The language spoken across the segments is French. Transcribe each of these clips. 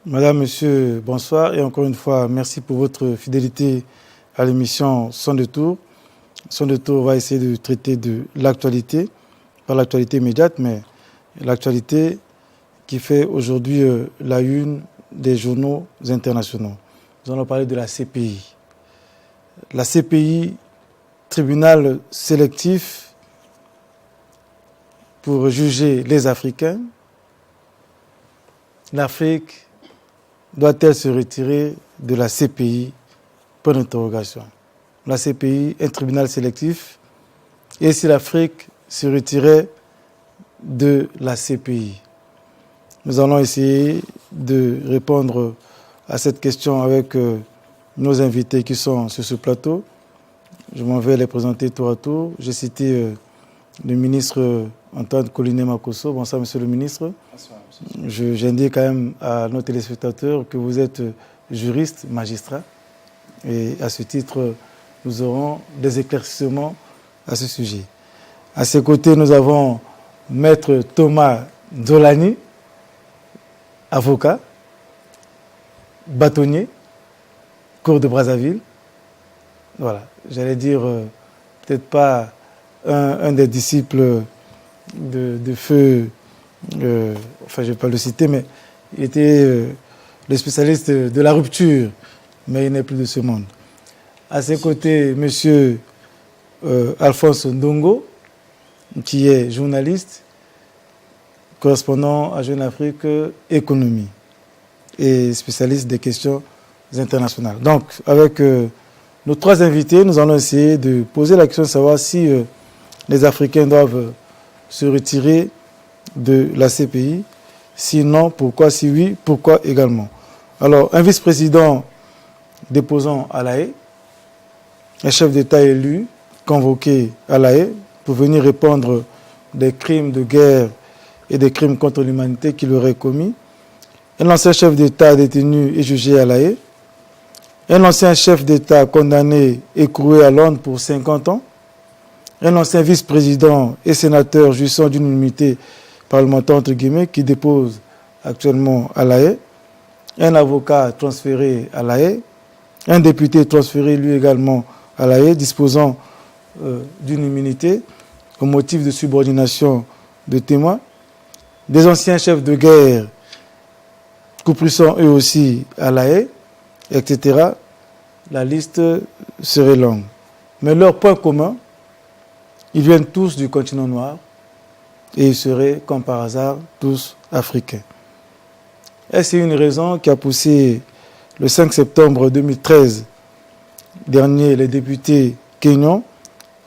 Madame, Monsieur, bonsoir et encore une fois, merci pour votre fidélité à l'émission Son de Tour. Son de Tour va essayer de traiter de l'actualité, pas l'actualité immédiate, mais l'actualité qui fait aujourd'hui la une des journaux internationaux. Nous allons parler de la CPI. La CPI, tribunal sélectif pour juger les Africains. L'Afrique doit-elle se retirer de la CPI? Point d'interrogation. La CPI, un tribunal sélectif. Et si l'Afrique se retirait de la CPI? Nous allons essayer de répondre à cette question avec nos invités qui sont sur ce plateau. Je m'en vais les présenter tour à tour. J'ai cité le ministre Antoine Collinet-Makosso. Bonsoir, monsieur le ministre. Bonsoir. J'indique quand même à nos téléspectateurs que vous êtes juriste, magistrat. Et à ce titre, nous aurons des éclaircissements à ce sujet. À ses côtés, nous avons Maître Thomas Dolani, avocat, bâtonnier, Cour de Brazzaville. Voilà, j'allais dire peut-être pas un des disciples de feu. Enfin, je ne vais pas le citer, mais il était le spécialiste de la rupture, mais il n'est plus de ce monde. À ses côtés, M. Alphonse Ndongo, qui est journaliste, correspondant à Jeune Afrique Économie et spécialiste des questions internationales. Donc, avec nos trois invités, nous allons essayer de poser la question de savoir si les Africains doivent se retirer de la CPI. Sinon, pourquoi? Si oui, pourquoi également? Alors, un vice-président déposant à La Haye, un chef d'État élu convoqué à La Haye pour venir répondre des crimes de guerre et des crimes contre l'humanité qu'il aurait commis, un ancien chef d'État détenu et jugé à La Haye, un ancien chef d'État condamné et écroué à Londres pour 50 ans, un ancien vice-président et sénateur jouissant d'une immunité parlementaire entre guillemets qui dépose actuellement à La Haye, un avocat transféré à La Haye, un député transféré lui également à La Haye, disposant d'une immunité au motif de subordination de témoins, des anciens chefs de guerre couplissant eux aussi à La Haye, etc. La liste serait longue. Mais leur point commun, ils viennent tous du continent noir et ils seraient, comme par hasard, tous africains. Et c'est une raison qui a poussé le 5 septembre 2013 dernier les députés kenyans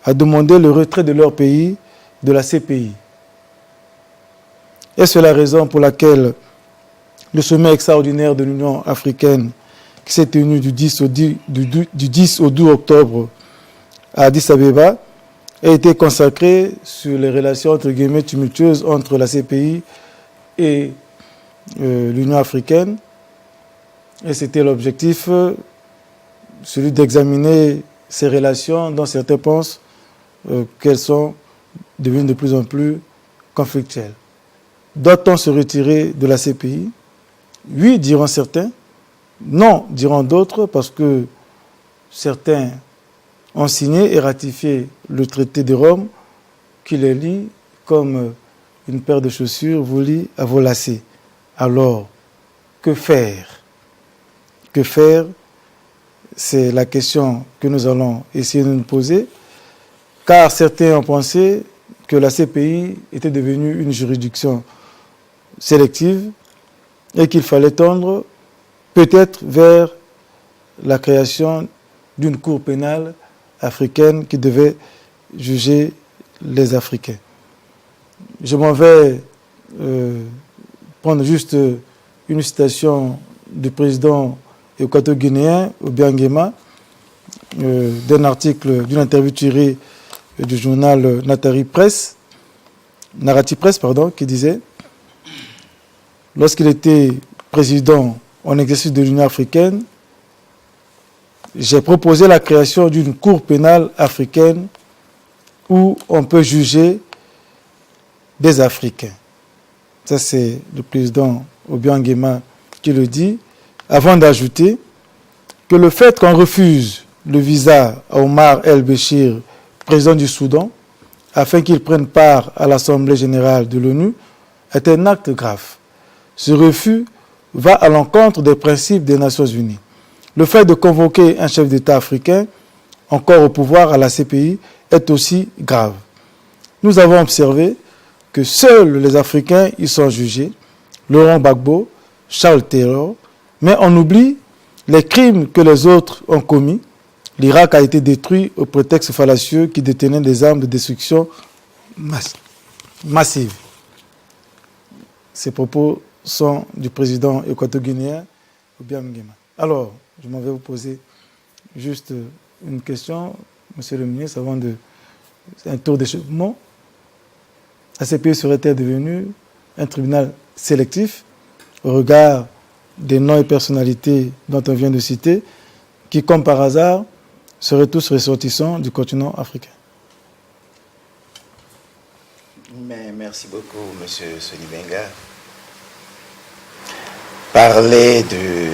à demander le retrait de leur pays de la CPI. Et c'est la raison pour laquelle le sommet extraordinaire de l'Union africaine qui s'est tenu du 10 au 12 octobre à Addis Abeba a été consacré sur les relations entre guillemets tumultueuses entre la CPI et l'Union africaine. Et c'était l'objectif, celui d'examiner ces relations dont certains pensent qu'elles sont devenues de plus en plus conflictuelles. Doit-on se retirer de la CPI? Oui, diront certains. Non, diront d'autres, parce que certains ont signé et ratifié le traité de Rome qui les lie comme une paire de chaussures vous lie à vos lacets. Alors, que faire? Que faire? C'est la question que nous allons essayer de nous poser, car certains ont pensé que la CPI était devenue une juridiction sélective et qu'il fallait tendre peut-être vers la création d'une cour pénale africaine qui devait juger les Africains. Je m'en vais prendre juste une citation du président équato-guinéen Obiang Nguema, d'un article, d'une interview tirée du journal Narrative Press, qui disait « Lorsqu'il était président en exercice de l'Union africaine, j'ai proposé la création d'une cour pénale africaine où on peut juger des Africains. » Ça, c'est le président Obiang Nguema qui le dit, avant d'ajouter que le fait qu'on refuse le visa à Omar el-Béchir, président du Soudan, afin qu'il prenne part à l'Assemblée générale de l'ONU, est un acte grave. Ce refus va à l'encontre des principes des Nations Unies. Le fait de convoquer un chef d'État africain, encore au pouvoir à la CPI, est aussi grave. Nous avons observé que seuls les Africains y sont jugés, Laurent Gbagbo, Charles Taylor, mais on oublie les crimes que les autres ont commis. L'Irak a été détruit au prétexte fallacieux qui détenait des armes de destruction massive. Ces propos sont du président équato-guinéen Obiang Nguema. Alors, je m'en vais vous poser juste une question, monsieur le ministre, avant un tour d'échappement. La CPI serait-elle devenue un tribunal sélectif au regard des noms et personnalités dont on vient de citer, qui, comme par hasard, seraient tous ressortissants du continent africain? Mais merci beaucoup, monsieur Sony Benga. Parler du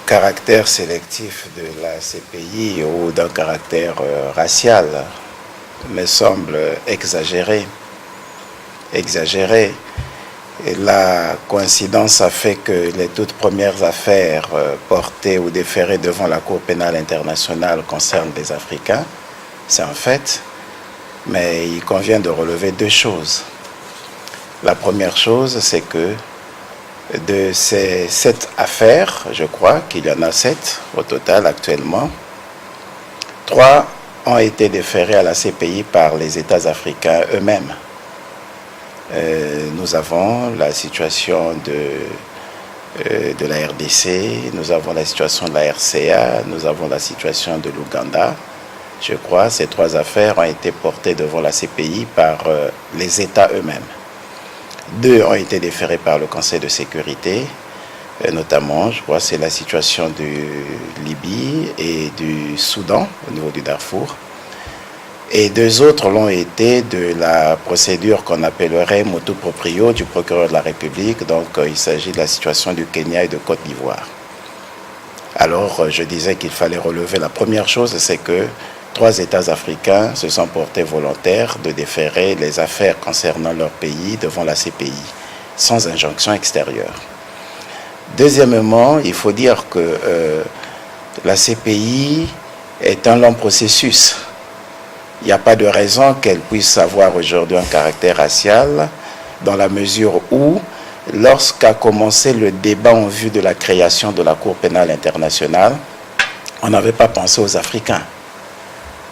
caractère sélectif de la CPI ou d'un caractère racial me semble exagéré. Et la coïncidence a fait que les toutes premières affaires portées ou déférées devant la Cour pénale internationale concernent les Africains. C'est un fait, mais il convient de relever deux choses. La première chose, c'est que de ces 7 affaires, je crois qu'il y en a 7 au total actuellement, 3 ont été déférées à la CPI par les États africains eux-mêmes. Nous avons la situation de la RDC, nous avons la situation de la RCA, nous avons la situation de l'Ouganda. Je crois ces 3 affaires ont été portées devant la CPI par les États eux-mêmes. 2 ont été déférés par le Conseil de sécurité, notamment, je crois, c'est la situation de Libye et du Soudan, au niveau du Darfour. Et 2 autres l'ont été de la procédure qu'on appellerait motu proprio du procureur de la République. Donc, il s'agit de la situation du Kenya et de Côte d'Ivoire. Alors, je disais qu'il fallait relever la première chose, c'est que 3 États africains se sont portés volontaires de déférer les affaires concernant leur pays devant la CPI, sans injonction extérieure. Deuxièmement, il faut dire que la CPI est un long processus. Il n'y a pas de raison qu'elle puisse avoir aujourd'hui un caractère racial, dans la mesure où, lorsqu'a commencé le débat en vue de la création de la Cour pénale internationale, on n'avait pas pensé aux Africains.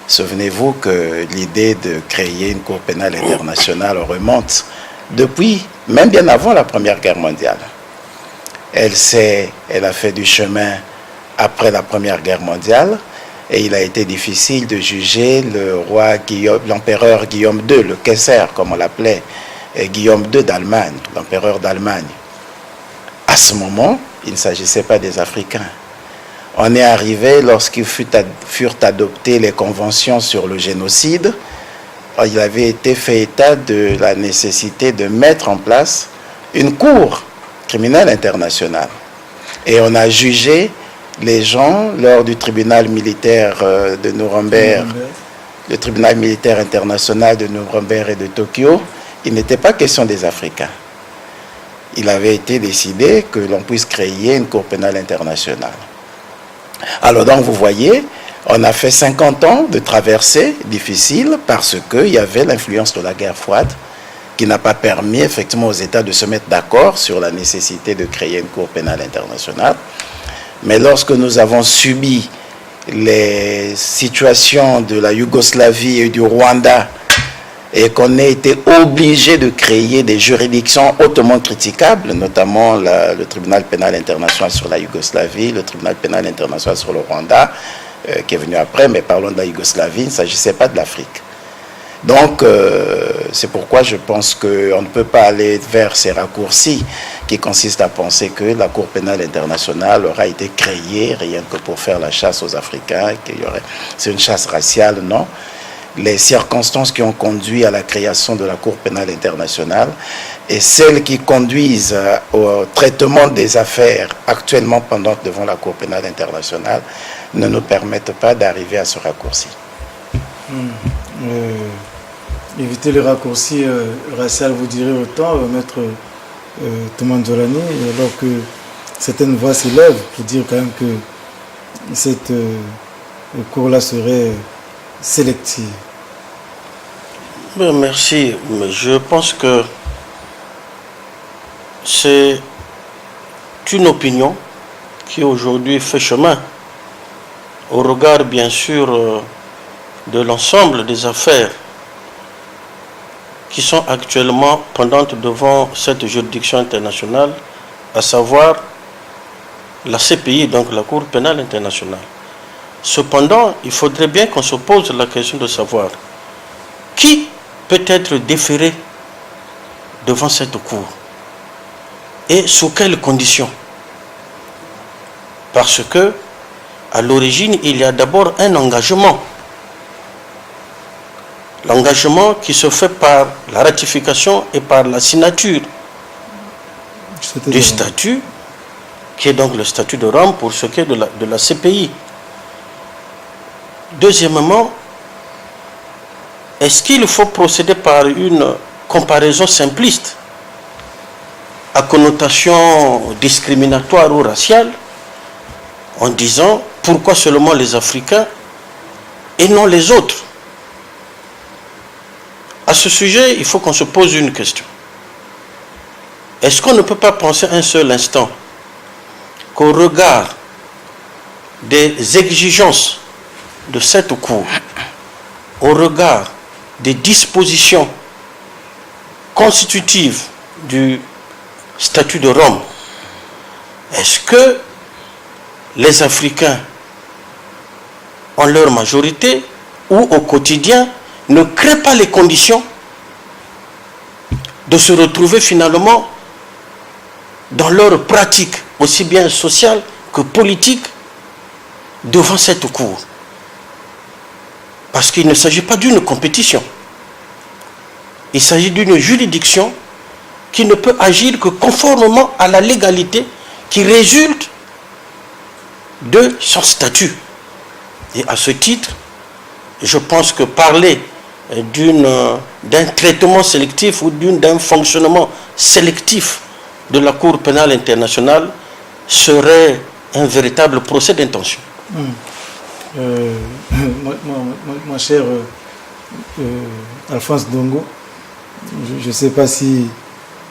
Souvenez-vous que l'idée de créer une Cour pénale internationale remonte depuis, même bien avant la Première Guerre mondiale. Elle a fait du chemin après la Première Guerre mondiale, et il a été difficile de juger l'empereur Guillaume II, le Kaiser comme on l'appelait, Guillaume II d'Allemagne, l'empereur d'Allemagne. À ce moment, il ne s'agissait pas des Africains. On est arrivé lorsqu'il furent adoptées les conventions sur le génocide. Il avait été fait état de la nécessité de mettre en place une cour criminelle internationale. Et on a jugé les gens lors du tribunal militaire de Nuremberg, le tribunal militaire international de Nuremberg et de Tokyo. Il n'était pas question des Africains. Il avait été décidé que l'on puisse créer une cour pénale internationale. Alors donc vous voyez, on a fait 50 ans de traversée difficile parce qu'il y avait l'influence de la guerre froide qui n'a pas permis effectivement aux États de se mettre d'accord sur la nécessité de créer une cour pénale internationale. Mais lorsque nous avons subi les situations de la Yougoslavie et du Rwanda et qu'on ait été obligé de créer des juridictions hautement critiquables, notamment le tribunal pénal international sur la Yougoslavie, le tribunal pénal international sur le Rwanda, qui est venu après, mais parlons de la Yougoslavie, il ne s'agissait pas de l'Afrique. Donc, c'est pourquoi je pense qu'on ne peut pas aller vers ces raccourcis qui consistent à penser que la Cour pénale internationale aura été créée rien que pour faire la chasse aux Africains, c'est une chasse raciale, non. Les circonstances qui ont conduit à la création de la Cour pénale internationale et celles qui conduisent au traitement des affaires actuellement pendantes devant la Cour pénale internationale ne nous permettent pas d'arriver à ce raccourci. Éviter les raccourcis raciaux, vous direz autant, maître Toumane Djolani, alors que certaines voix s'élèvent pour dire quand même que cette cour-là serait sélective. Ben, merci, mais je pense que c'est une opinion qui aujourd'hui fait chemin au regard bien sûr de l'ensemble des affaires qui sont actuellement pendantes devant cette juridiction internationale, à savoir la CPI, donc la Cour pénale internationale. Cependant, il faudrait bien qu'on se pose la question de savoir qui peut être déféré devant cette Cour et sous quelles conditions. Parce que, à l'origine, il y a d'abord un engagement. L'engagement qui se fait par la ratification et par la signature du statut, qui est donc le statut de Rome pour ce qui est de la CPI. Deuxièmement, est-ce qu'il faut procéder par une comparaison simpliste à connotation discriminatoire ou raciale en disant pourquoi seulement les Africains et non les autres? À ce sujet, il faut qu'on se pose une question. Est-ce qu'on ne peut pas penser un seul instant qu'au regard des exigences de cette Cour, au regard des dispositions constitutives du statut de Rome, est-ce que les Africains, en leur majorité ou au quotidien, ne créent pas les conditions de se retrouver finalement dans leur pratique, aussi bien sociale que politique, devant cette Cour? Parce qu'il ne s'agit pas d'une compétition. Il s'agit d'une juridiction qui ne peut agir que conformément à la légalité qui résulte de son statut. Et à ce titre, je pense que parler d'un traitement sélectif ou d'un fonctionnement sélectif de la Cour pénale internationale serait un véritable procès d'intention. Mon cher Alphonse Ndongo, je ne sais pas si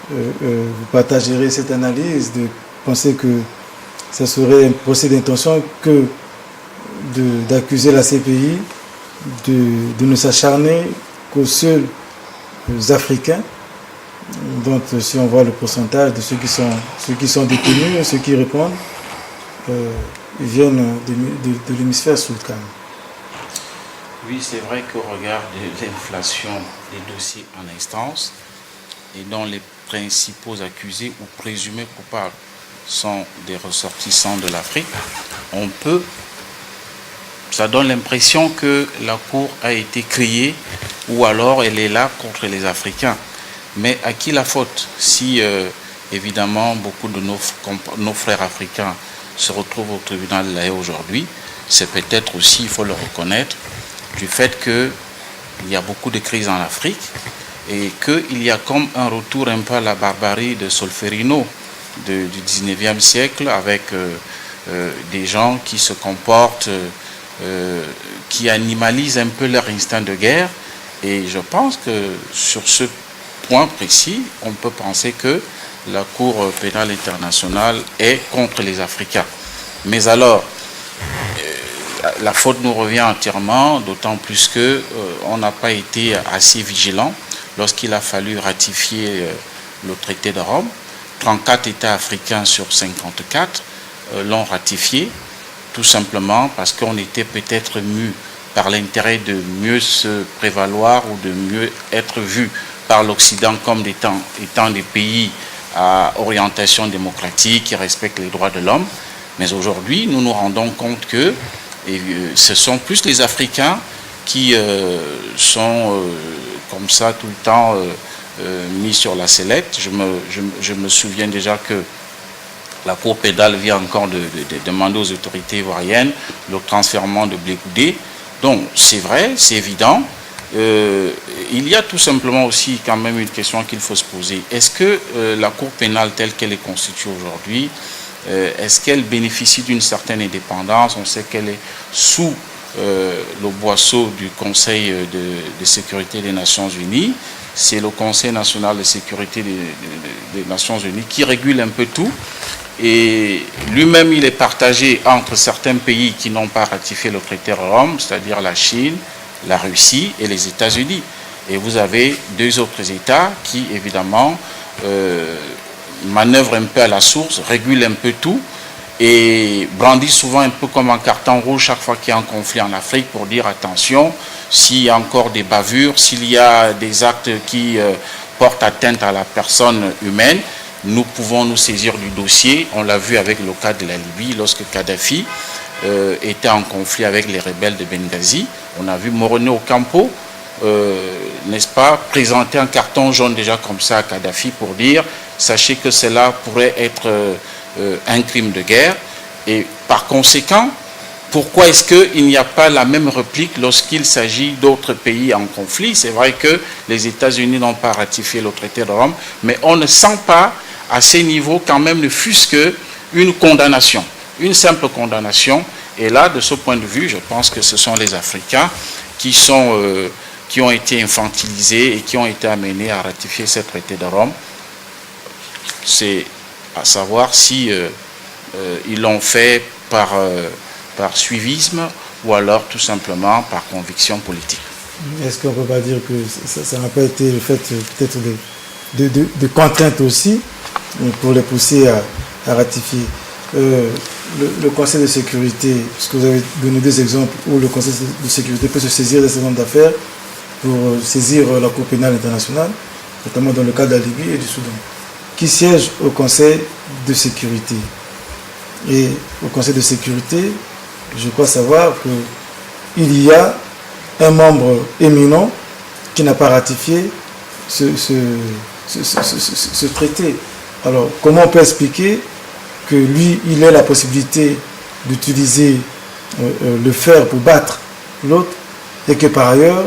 vous partagerez cette analyse de penser que ce serait un procès d'intention que d'accuser la CPI de ne s'acharner qu'aux seuls Africains, dont si on voit le pourcentage de ceux qui sont détenus, ceux qui répondent, ils viennent de l'hémisphère sud quand même. Oui, c'est vrai qu'au regard de l'inflation des dossiers en instance et dont les principaux accusés ou présumés coupables sont des ressortissants de l'Afrique, ça donne l'impression que la Cour a été créée ou alors elle est là contre les Africains. Mais à qui la faute si évidemment beaucoup de nos frères africains se retrouvent au tribunal de l'Haye aujourd'hui? C'est peut-être aussi, il faut le reconnaître, du fait qu'il y a beaucoup de crises en Afrique et qu'il y a comme un retour un peu à la barbarie de Solferino du 19e siècle avec des gens qui se comportent, qui animalisent un peu leur instinct de guerre. Et je pense que sur ce point précis, on peut penser que la Cour pénale internationale est contre les Africains. Mais alors, la faute nous revient entièrement, d'autant plus que on n'a pas été assez vigilant lorsqu'il a fallu ratifier le traité de Rome. 34 États africains sur 54 l'ont ratifié, tout simplement parce qu'on était peut-être mus par l'intérêt de mieux se prévaloir ou de mieux être vu par l'Occident comme étant des pays à orientation démocratique qui respectent les droits de l'homme. Mais aujourd'hui, nous nous rendons compte que ce sont plus les Africains qui sont comme ça tout le temps mis sur la sellette. Je me souviens déjà que la Cour pénale vient encore de demander aux autorités ivoiriennes le transfèrement de Blé Goudé. Donc c'est vrai, c'est évident. Il y a tout simplement aussi quand même une question qu'il faut se poser. Est-ce que la Cour pénale telle qu'elle est constituée aujourd'hui, est-ce qu'elle bénéficie d'une certaine indépendance? On sait qu'elle est sous le boisseau du Conseil de sécurité des Nations Unies. C'est le Conseil national de sécurité des Nations Unies qui régule un peu tout. Et lui-même, il est partagé entre certains pays qui n'ont pas ratifié le traité de Rome, c'est-à-dire la Chine, la Russie et les États-Unis. Et vous avez deux autres États qui, évidemment, manœuvrent un peu à la source, régulent un peu tout et brandissent souvent un peu comme un carton rouge chaque fois qu'il y a un conflit en Afrique pour dire attention, s'il y a encore des bavures, s'il y a des actes qui portent atteinte à la personne humaine, nous pouvons nous saisir du dossier. On l'a vu avec le cas de la Libye lorsque Kadhafi était en conflit avec les rebelles de Benghazi. On a vu Morone Ocampo, n'est-ce pas, présenter un carton jaune déjà comme ça à Kadhafi pour dire sachez que cela pourrait être un crime de guerre. Et par conséquent, pourquoi est-ce qu'il n'y a pas la même réplique lorsqu'il s'agit d'autres pays en conflit? C'est vrai que les États-Unis n'ont pas ratifié le traité de Rome, mais on ne sent pas à ces niveaux quand même ne fût-ce qu'une condamnation, une simple condamnation. Et là, de ce point de vue, je pense que ce sont les Africains qui ont été infantilisés et qui ont été amenés à ratifier ce traité de Rome. C'est à savoir si ils l'ont fait par suivisme ou alors tout simplement par conviction politique. Est-ce qu'on ne peut pas dire que ça n'a pas été le fait peut-être de contraintes aussi pour les pousser à ratifier le Conseil de sécurité, puisque vous avez donné deux exemples où le Conseil de sécurité peut se saisir d'un certain nombre d'affaires pour saisir la Cour pénale internationale, notamment dans le cas de la Libye et du Soudan, qui siège au Conseil de sécurité. Et au Conseil de sécurité, je crois savoir qu'il y a un membre éminent qui n'a pas ratifié ce traité. Alors, comment on peut expliquer que lui, il ait la possibilité d'utiliser le fer pour battre l'autre et que par ailleurs,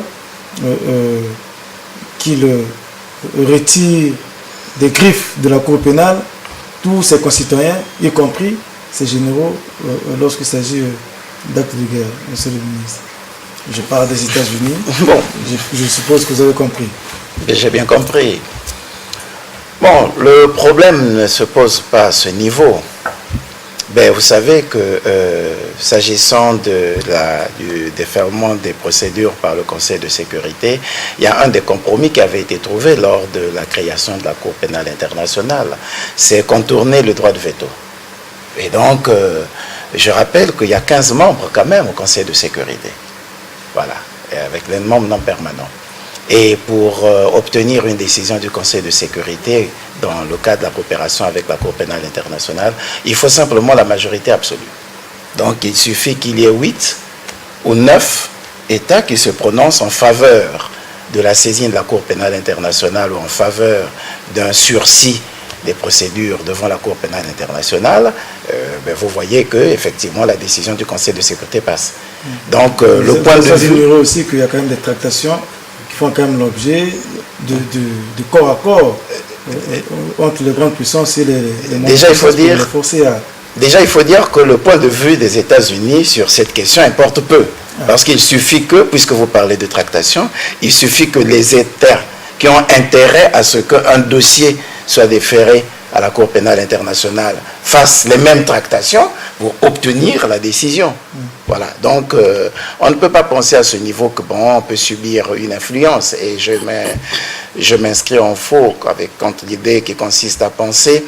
qu'il retire des griffes de la Cour pénale tous ses concitoyens, y compris ses généraux, lorsqu'il s'agit d'actes de guerre, monsieur le ministre? Je parle des États-Unis. Bon. Je suppose que vous avez compris. J'ai bien compris. Bon, le problème ne se pose pas à ce niveau. Ben, vous savez que s'agissant du déferlement des procédures par le Conseil de sécurité, il y a un des compromis qui avait été trouvé lors de la création de la Cour pénale internationale. C'est contourner le droit de veto. Et donc, je rappelle qu'il y a 15 membres quand même au Conseil de sécurité. Voilà, et avec les membres non permanents. Et pour obtenir une décision du Conseil de sécurité dans le cadre de la coopération avec la Cour pénale internationale, il faut simplement la majorité absolue. Donc il suffit qu'il y ait 8 ou 9 États qui se prononcent en faveur de la saisine de la Cour pénale internationale ou en faveur d'un sursis des procédures devant la Cour pénale internationale, vous voyez que effectivement la décision du Conseil de sécurité passe. Donc le point de vue aussi qu'il y a quand même des tractations qui font quand même l'objet de corps à corps entre les grandes puissances et les déjà il faut dire déjà il faut dire que le point de vue des États-Unis sur cette question importe peu, parce qu'il suffit que, puisque vous parlez de tractation, il suffit que les États qui ont intérêt à ce qu'un dossier soit déféré à la Cour pénale internationale fassent les mêmes tractations pour obtenir la décision. Voilà. Donc, on ne peut pas penser à ce niveau que, bon, on peut subir une influence. Et je m'inscris en faux contre l'idée qui consiste à penser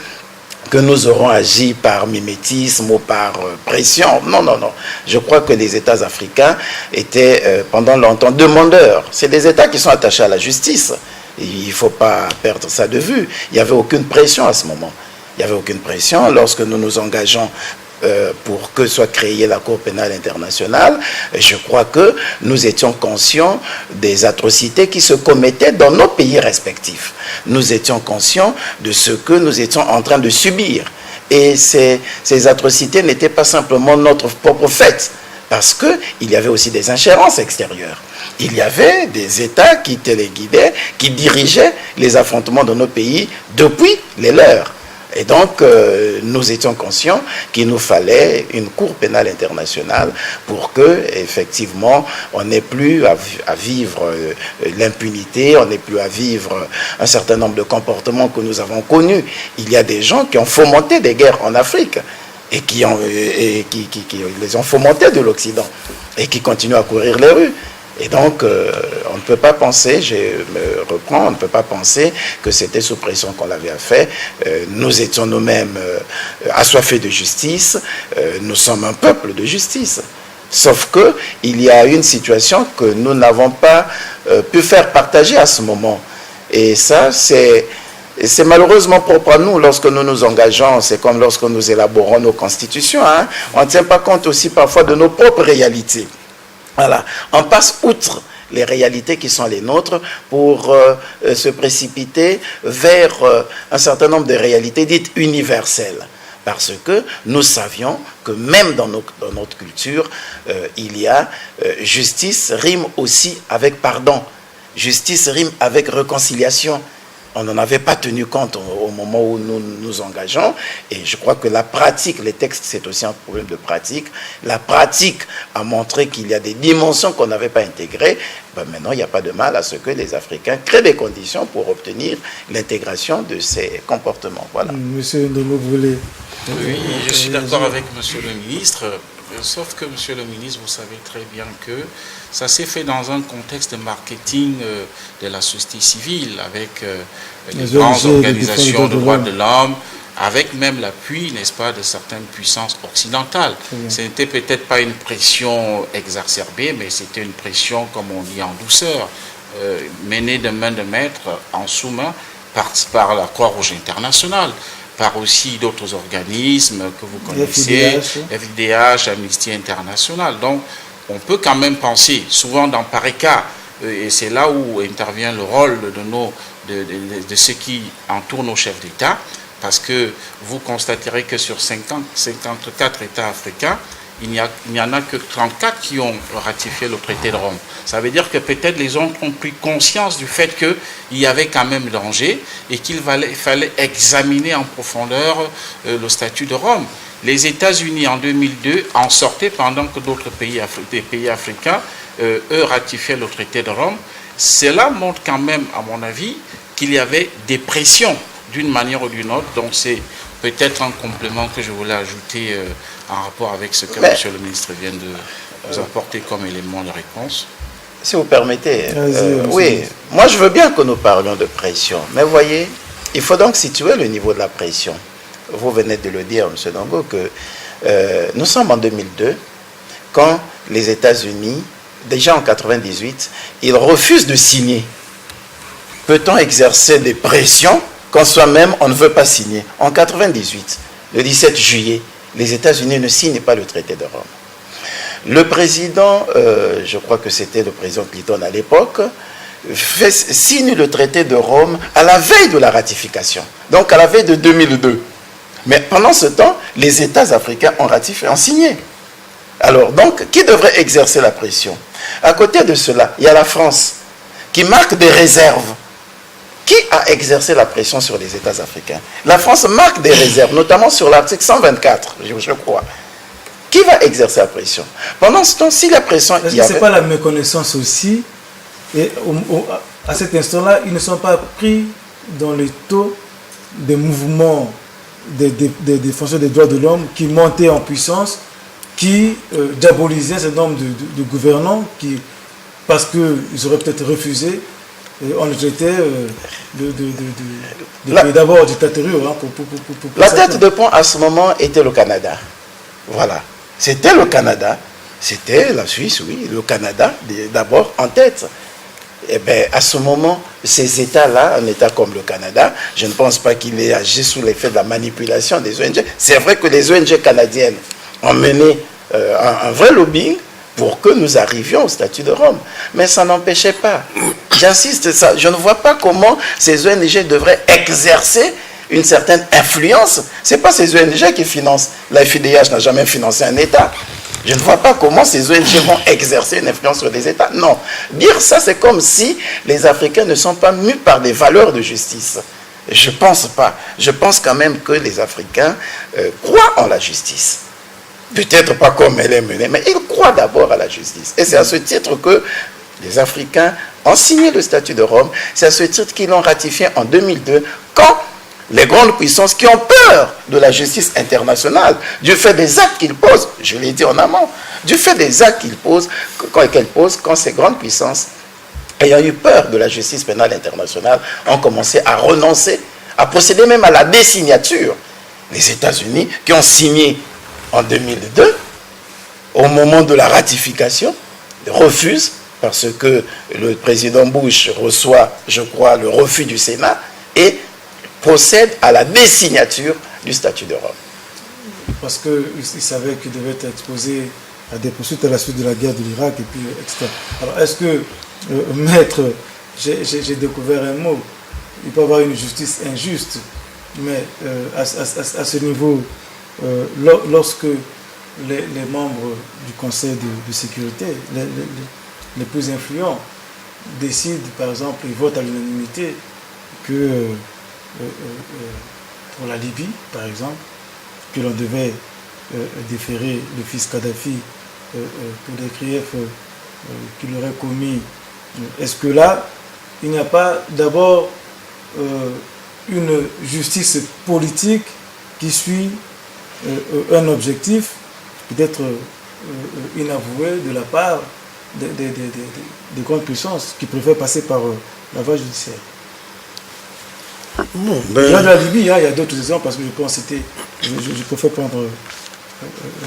que nous aurons agi par mimétisme ou par pression. Non, non, non. Je crois que les États africains étaient pendant longtemps demandeurs. C'est des États qui sont attachés à la justice. Il ne faut pas perdre ça de vue. Il n'y avait aucune pression à ce moment. Il n'y avait aucune pression lorsque nous nous engageons pour que soit créée la Cour pénale internationale. Je crois que nous étions conscients des atrocités qui se commettaient dans nos pays respectifs. Nous étions conscients de ce que nous étions en train de subir. Et ces atrocités n'étaient pas simplement notre propre fait, parce qu'il y avait aussi des ingérences extérieures. Il y avait des États qui téléguidaient, qui dirigeaient les affrontements de nos pays depuis les leurs. Et donc, nous étions conscients qu'il nous fallait une Cour pénale internationale pour que, effectivement, on n'ait plus à vivre l'impunité, on n'ait plus à vivre un certain nombre de comportements que nous avons connus. Il y a des gens qui ont fomenté des guerres en Afrique et qui les ont fomentées de l'Occident et qui continuent à courir les rues. Et donc, on ne peut pas penser, je me reprends, on ne peut pas penser que c'était sous pression qu'on l'avait fait. Nous étions nous-mêmes assoiffés de justice, nous sommes un peuple de justice. Sauf qu'il y a une situation que nous n'avons pas pu faire partager à ce moment. Et ça, c'est malheureusement propre à nous lorsque nous nous engageons. C'est comme lorsque nous élaborons nos constitutions. Hein. On ne tient pas compte aussi parfois de nos propres réalités. Voilà, on passe outre les réalités qui sont les nôtres pour se précipiter vers un certain nombre de réalités dites universelles. Parce que nous savions que même dans notre culture, il y a justice rime aussi avec pardon, justice rime avec réconciliation. On n'en avait pas tenu compte au moment où nous nous engageons. Et je crois que la pratique, les textes, c'est aussi un problème de pratique. La pratique a montré qu'il y a des dimensions qu'on n'avait pas intégrées. Ben maintenant, il n'y a pas de mal à ce que les Africains créent des conditions pour obtenir l'intégration de ces comportements. Voilà. Monsieur Ndomo, vous voulez... Oui, je suis d'accord avec Monsieur le ministre. Sauf que, Monsieur le ministre, vous savez très bien que ça s'est fait dans un contexte de marketing de la société civile, avec les grandes organisations de droits de l'homme, avec même l'appui, n'est-ce pas, de certaines puissances occidentales. Ce n'était peut-être pas une pression exacerbée, mais c'était une pression, comme on dit, en douceur, menée de main de maître, en sous-main, par la Croix-Rouge internationale, par aussi d'autres organismes que vous connaissez, FIDH, Amnesty International. Donc, on peut quand même penser, souvent dans pareil cas, et c'est là où intervient le rôle de ceux qui entourent nos chefs d'État, parce que vous constaterez que sur 54 États africains, il n'y en a que 34 qui ont ratifié le traité de Rome. Ça veut dire que peut-être les autres ont pris conscience du fait qu'il y avait quand même danger et qu'il fallait examiner en profondeur le statut de Rome. Les États-Unis en 2002 en sortaient pendant que d'autres pays africains, eux, ratifiaient le traité de Rome. Cela montre quand même, à mon avis, qu'il y avait des pressions d'une manière ou d'une autre. Donc c'est peut-être un complément que je voulais ajouter en rapport avec ce que Monsieur le ministre vient de vous apporter comme élément de réponse. Si vous permettez, oui, moi je veux bien que nous parlions de pression, mais voyez, il faut donc situer le niveau de la pression. Vous venez de le dire, M. Ndongo, que nous sommes en 2002, quand les États-Unis, déjà en 1998, ils refusent de signer. Peut-on exercer des pressions quand soi-même on ne veut pas signer? En 1998, le 17 juillet, les États-Unis ne signent pas le traité de Rome. Le président, je crois que c'était le président Clinton à l'époque, signe le traité de Rome à la veille de la ratification, donc à la veille de 2002. Mais pendant ce temps, les États africains ont ratifié, ont signé. Alors, donc, qui devrait exercer la pression? À côté de cela, il y a la France, qui marque des réserves. Qui a exercé la pression sur les États africains? La France marque des réserves, notamment sur l'article 124, je crois. Qui va exercer la pression? Pendant ce temps, si la pression... Est-ce que ce n'est pas la méconnaissance aussi? Et à cet instant-là, ils ne sont pas pris dans le taux des mouvements des défenseurs des droits de l'homme qui montaient en puissance, qui diabolisaient un certain nombre de gouvernants parce qu'ils auraient peut-être refusé, on les traitait d'abord dictatoriaux. Hein, la tête de pont à ce moment était le Canada. Voilà. C'était le Canada. C'était la Suisse, oui, le Canada d'abord en tête. Et bien, à ce moment, ces États-là, un État comme le Canada, je ne pense pas qu'il ait agi sous l'effet de la manipulation des ONG. C'est vrai que les ONG canadiennes ont mené un vrai lobbying pour que nous arrivions au statut de Rome. Mais ça n'empêchait pas. J'insiste, ça, je ne vois pas comment ces ONG devraient exercer une certaine influence. Ce n'est pas ces ONG qui financent. La FIDH n'a jamais financé un État. Je ne vois pas comment ces ONG vont exercer une influence sur les États. Non. Dire ça, c'est comme si les Africains ne sont pas mus par des valeurs de justice. Je ne pense pas. Je pense quand même que les Africains croient en la justice. Peut-être pas comme elle est menée, mais ils croient d'abord à la justice. Et c'est à ce titre que les Africains ont signé le statut de Rome. C'est à ce titre qu'ils l'ont ratifié en 2002, quand les grandes puissances qui ont peur de la justice internationale, du fait des actes qu'ils posent, je l'ai dit en amont, du fait des actes qu'elles posent, quand ces grandes puissances, ayant eu peur de la justice pénale internationale, ont commencé à renoncer, à procéder même à la désignature. Les États-Unis, qui ont signé en 2002, au moment de la ratification, refusent, parce que le président Bush reçoit, je crois, le refus du Sénat, et procède à la désignature du statut de Rome. Parce qu'il savait qu'il devait être exposé à des poursuites à la suite de la guerre de l'Irak, et puis, etc. Alors, est-ce que, maître, j'ai découvert un mot, il peut y avoir une justice injuste, mais à ce niveau, lorsque les membres du Conseil de sécurité, les plus influents, décident, par exemple, ils votent à l'unanimité que pour la Libye, par exemple, que l'on devait déférer le fils Kadhafi pour des griefs qu'il aurait commis. Est-ce que là, il n'y a pas d'abord une justice politique qui suit un objectif peut-être inavoué de la part des grandes puissances qui préfèrent passer par la voie judiciaire? Bon, Il y a de la Libye, il y a d'autres exemples, parce que je peux en citer, je préfère prendre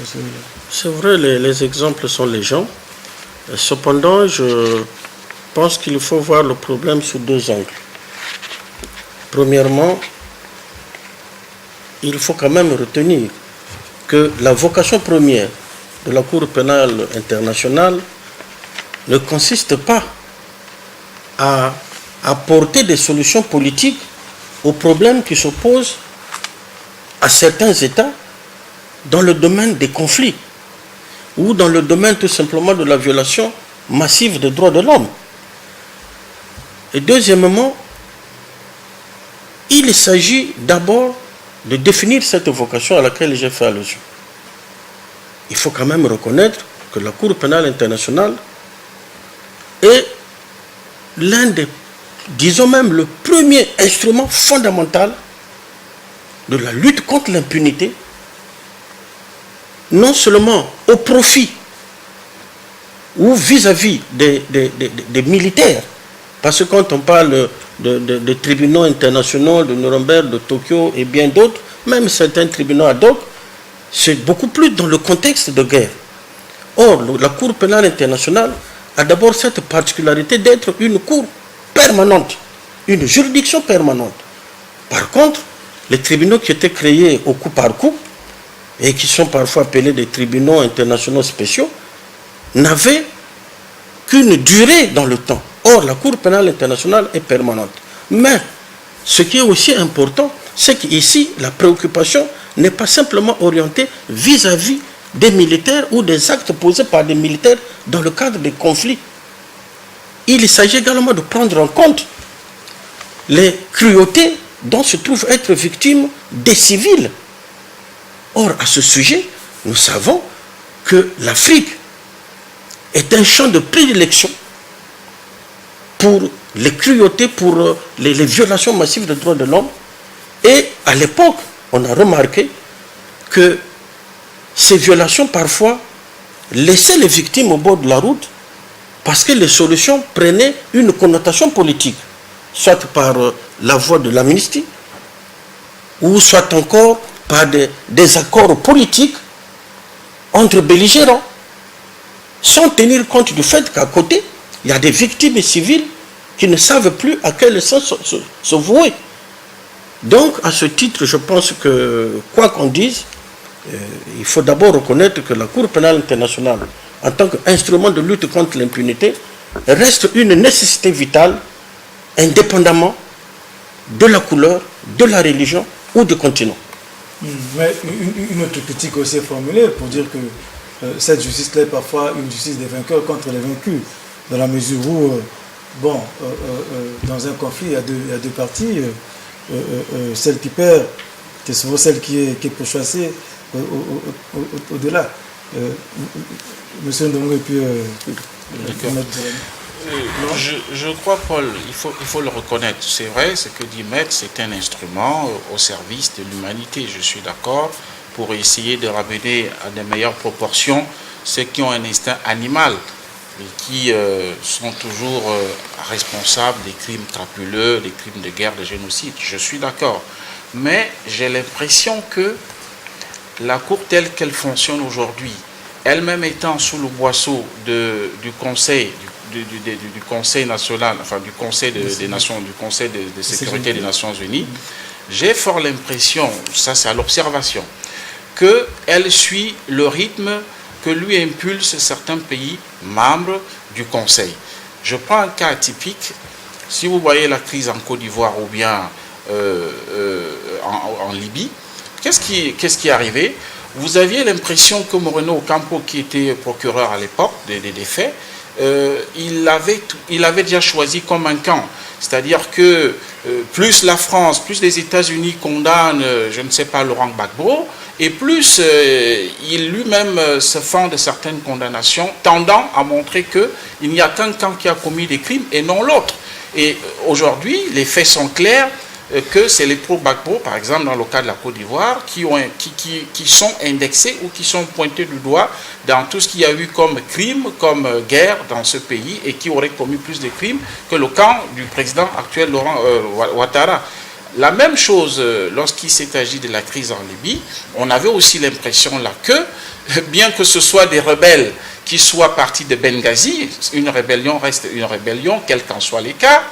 celui-là. C'est vrai, les exemples sont légion. Cependant, je pense qu'il faut voir le problème sous deux angles. Premièrement, il faut quand même retenir que la vocation première de la Cour pénale internationale ne consiste pas à apporter des solutions politiques aux problèmes qui s'opposent à certains États dans le domaine des conflits ou dans le domaine tout simplement de la violation massive des droits de l'homme. Et deuxièmement, il s'agit d'abord de définir cette vocation à laquelle j'ai fait allusion. Il faut quand même reconnaître que la Cour pénale internationale est l'un des, disons même le premier instrument fondamental de la lutte contre l'impunité, non seulement au profit ou vis-à-vis des militaires, parce que quand on parle de tribunaux internationaux, de Nuremberg, de Tokyo et bien d'autres, même certains tribunaux ad hoc, c'est beaucoup plus dans le contexte de guerre. Or, la Cour pénale internationale a d'abord cette particularité d'être une cour permanente, une juridiction permanente. Par contre, les tribunaux qui étaient créés au coup par coup, et qui sont parfois appelés des tribunaux internationaux spéciaux, n'avaient qu'une durée dans le temps. Or, la Cour pénale internationale est permanente. Mais, ce qui est aussi important, c'est qu'ici, la préoccupation n'est pas simplement orientée vis-à-vis des militaires ou des actes posés par des militaires dans le cadre des conflits. Il s'agit également de prendre en compte les cruautés dont se trouvent être victimes des civils. Or, à ce sujet, nous savons que l'Afrique est un champ de prédilection pour les cruautés, pour les violations massives des droits de l'homme. Et à l'époque on a remarqué que ces violations parfois laissaient les victimes au bord de la route parce que les solutions prenaient une connotation politique, soit par la voie de l'amnistie, ou soit encore par des accords politiques entre belligérants, sans tenir compte du fait qu'à côté, il y a des victimes civiles qui ne savent plus à quel sens se vouer. Donc, à ce titre, je pense que, quoi qu'on dise, il faut d'abord reconnaître que la Cour pénale internationale, en tant qu'instrument de lutte contre l'impunité, reste une nécessité vitale, indépendamment de la couleur, de la religion ou du continent. Mais une autre critique aussi est formulée pour dire que cette justice-là est parfois une justice des vainqueurs contre les vaincus, dans la mesure où, dans un conflit, il y a deux parties. Celle qui perd, c'est souvent celle qui est pourchassée au-delà. Monsieur Ndongo, et puis... Je crois, Paul, il faut le reconnaître. C'est vrai, ce que dit Maître, c'est un instrument au service de l'humanité. Je suis d'accord, pour essayer de ramener à de meilleures proportions ceux qui ont un instinct animal et qui sont toujours responsables des crimes crapuleux, des crimes de guerre, de génocide. Je suis d'accord. Mais j'ai l'impression que la Cour telle qu'elle fonctionne aujourd'hui, elle-même étant sous le boisseau du Conseil, du Conseil national, enfin du Conseil des Nations, du Conseil de sécurité des Nations Unies, j'ai fort l'impression, ça c'est à l'observation, qu'elle suit le rythme que lui impulse certains pays membres du Conseil. Je prends un cas atypique. Si vous voyez la crise en Côte d'Ivoire ou bien en Libye, qu'est-ce qui est arrivé? Vous aviez l'impression que Moreno Ocampo, qui était procureur à l'époque des faits, il avait déjà choisi comme un camp. C'est-à-dire que plus la France, plus les États-Unis condamnent, je ne sais pas, Laurent Gbagbo, et plus il lui-même se fend de certaines condamnations, tendant à montrer qu'il n'y a qu'un camp qui a commis des crimes et non l'autre. Et aujourd'hui, les faits sont clairs, que c'est les pro-Gbagbo, par exemple dans le cas de la Côte d'Ivoire, qui sont indexés ou qui sont pointés du doigt dans tout ce qu'il y a eu comme crime, comme guerre dans ce pays, et qui auraient commis plus de crimes que le camp du président actuel Laurent Ouattara. La même chose lorsqu'il s'est agi de la crise en Libye, on avait aussi l'impression là que, bien que ce soit des rebelles qui soient partis de Benghazi, une rébellion reste une rébellion, quels qu'en soient les cas,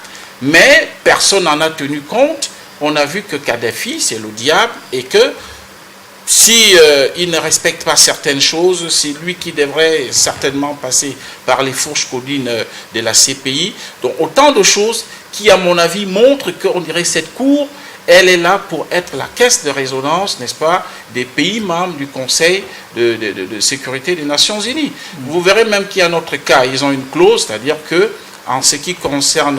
mais personne n'en a tenu compte. On a vu que Kadhafi, c'est le diable, et que si il ne respecte pas certaines choses, c'est lui qui devrait certainement passer par les fourches codines de la CPI. Donc autant de choses qui, à mon avis, montrent qu'on dirait cette cour, elle est là pour être la caisse de résonance, n'est-ce pas, des pays membres du Conseil de sécurité des Nations Unies. Vous verrez même qu'il y a notre cas, ils ont une clause, c'est-à-dire que en ce qui concerne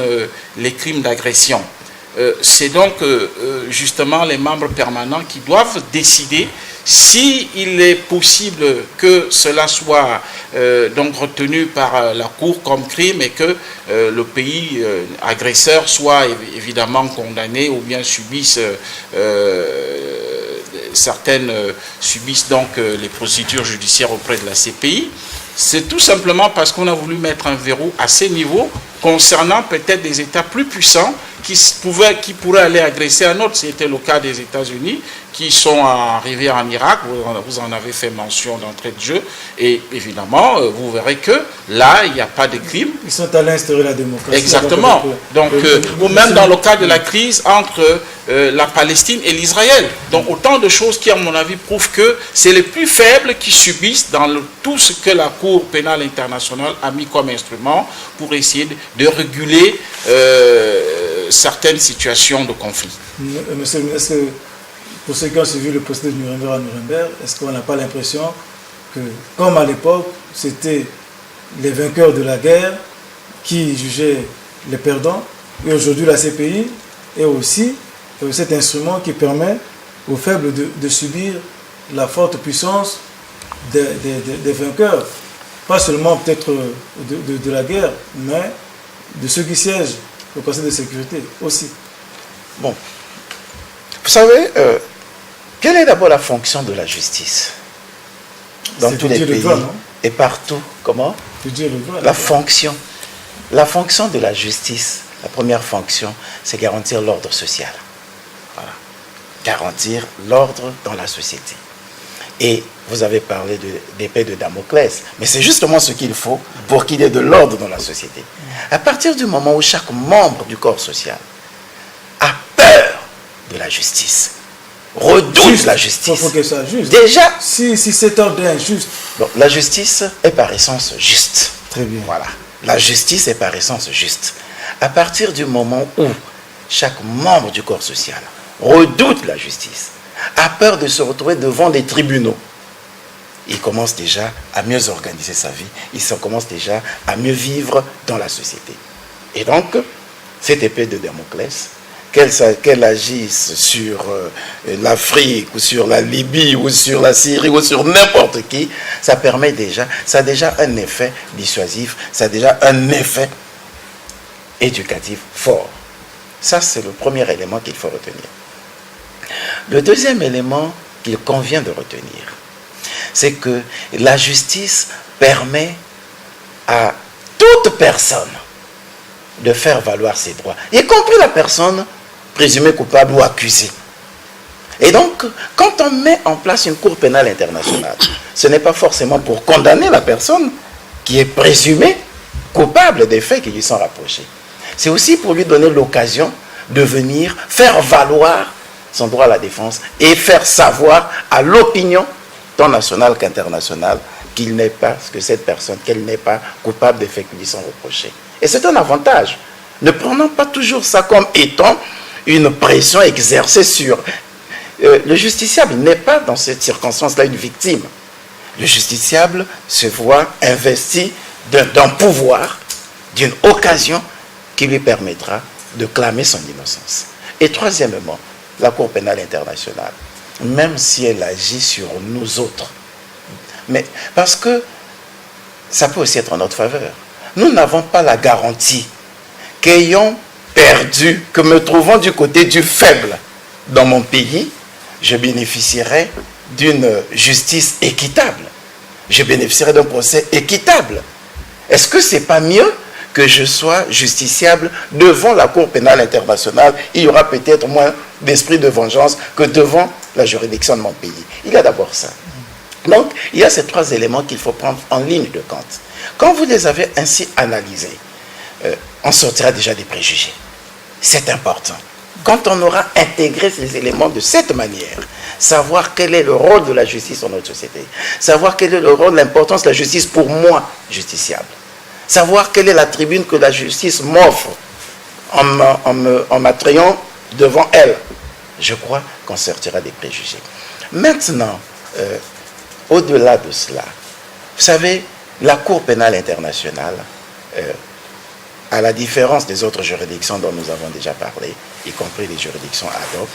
les crimes d'agression, c'est donc justement les membres permanents qui doivent décider s'il est possible que cela soit donc retenu par la Cour comme crime et que le pays agresseur soit évidemment condamné ou bien subissent subissent donc les procédures judiciaires auprès de la CPI. C'est tout simplement parce qu'on a voulu mettre un verrou à ces niveaux concernant peut-être des États plus puissants qui pourraient aller agresser un autre. C'était le cas des États-Unis qui sont arrivés en Irak, vous en avez fait mention d'entrée de jeu, et évidemment, vous verrez que là, il n'y a pas de crime. Ils sont allés instaurer la démocratie. Exactement. Donc, ou même dans le cas de la crise entre la Palestine et l'Israël. Donc, autant de choses qui, à mon avis, prouvent que c'est les plus faibles qui subissent dans tout ce que la Cour pénale internationale a mis comme instrument pour essayer de réguler certaines situations de conflit. Monsieur, est-ce que, pour ceux qui ont suivi le procès de Nuremberg à Nuremberg, est-ce qu'on n'a pas l'impression que, comme à l'époque, c'était les vainqueurs de la guerre qui jugeaient les perdants, et aujourd'hui la CPI est aussi cet instrument qui permet aux faibles de subir la forte puissance des vainqueurs, pas seulement peut-être de la guerre, mais de ceux qui siègent au Conseil de sécurité aussi. Bon, vous savez, Quelle est d'abord la fonction de la justice dans tous les pays et partout? Comment? La fonction. La fonction de la justice, la première fonction, c'est garantir l'ordre social. Voilà. Garantir l'ordre dans la société. Et vous avez parlé d'épée de Damoclès, mais c'est justement ce qu'il faut pour qu'il y ait de l'ordre dans la société. À partir du moment où chaque membre du corps social a peur de la justice, redoute la justice. Il faut que ça soit juste. Déjà, si cet ordre est injuste. Donc, la justice est par essence juste. Très bien. Voilà. La justice est par essence juste. À partir du moment où chaque membre du corps social redoute la justice, a peur de se retrouver devant des tribunaux, il commence déjà à mieux organiser sa vie, il commence déjà à mieux vivre dans la société. Et donc, cette épée de Damoclès, qu'elle agisse sur l'Afrique, ou sur la Libye, ou sur la Syrie, ou sur n'importe qui, ça permet déjà, ça a déjà un effet dissuasif, ça a déjà un effet éducatif fort. Ça, c'est le premier élément qu'il faut retenir. Le deuxième élément qu'il convient de retenir, c'est que la justice permet à toute personne de faire valoir ses droits, y compris la personne présumée coupable ou accusée. Et donc, quand on met en place une cour pénale internationale, ce n'est pas forcément pour condamner la personne qui est présumée coupable des faits qui lui sont rapprochés. C'est aussi pour lui donner l'occasion de venir faire valoir son droit à la défense et faire savoir à l'opinion, tant nationale qu'internationale, qu'il n'est pas, que cette personne, qu'elle n'est pas coupable des faits qui lui sont reprochés. Et c'est un avantage. Ne prenons pas toujours ça comme étant une pression exercée sur... le justiciable n'est pas dans cette circonstance-là une victime. Le justiciable se voit investi d'un pouvoir, d'une occasion qui lui permettra de clamer son innocence. Et troisièmement, la Cour pénale internationale, même si elle agit sur nous autres, mais parce que ça peut aussi être en notre faveur. Nous n'avons pas la garantie qu'ayant perdu, que me trouvant du côté du faible dans mon pays, je bénéficierai d'une justice équitable. Je bénéficierai d'un procès équitable. Est-ce que ce n'est pas mieux que je sois justiciable devant la Cour pénale internationale? Il y aura peut-être moins d'esprit de vengeance que devant la juridiction de mon pays. Il y a d'abord ça. Donc, il y a ces trois éléments qu'il faut prendre en ligne de compte. Quand vous les avez ainsi analysés, on sortira déjà des préjugés. C'est important. Quand on aura intégré ces éléments de cette manière, savoir quel est le rôle de la justice dans notre société, savoir quel est le rôle, l'importance de la justice pour moi, justiciable, savoir quelle est la tribune que la justice m'offre en m'attrayant devant elle, je crois qu'on sortira des préjugés. Maintenant, au-delà de cela, vous savez, la Cour pénale internationale, à la différence des autres juridictions dont nous avons déjà parlé, y compris les juridictions ad hoc,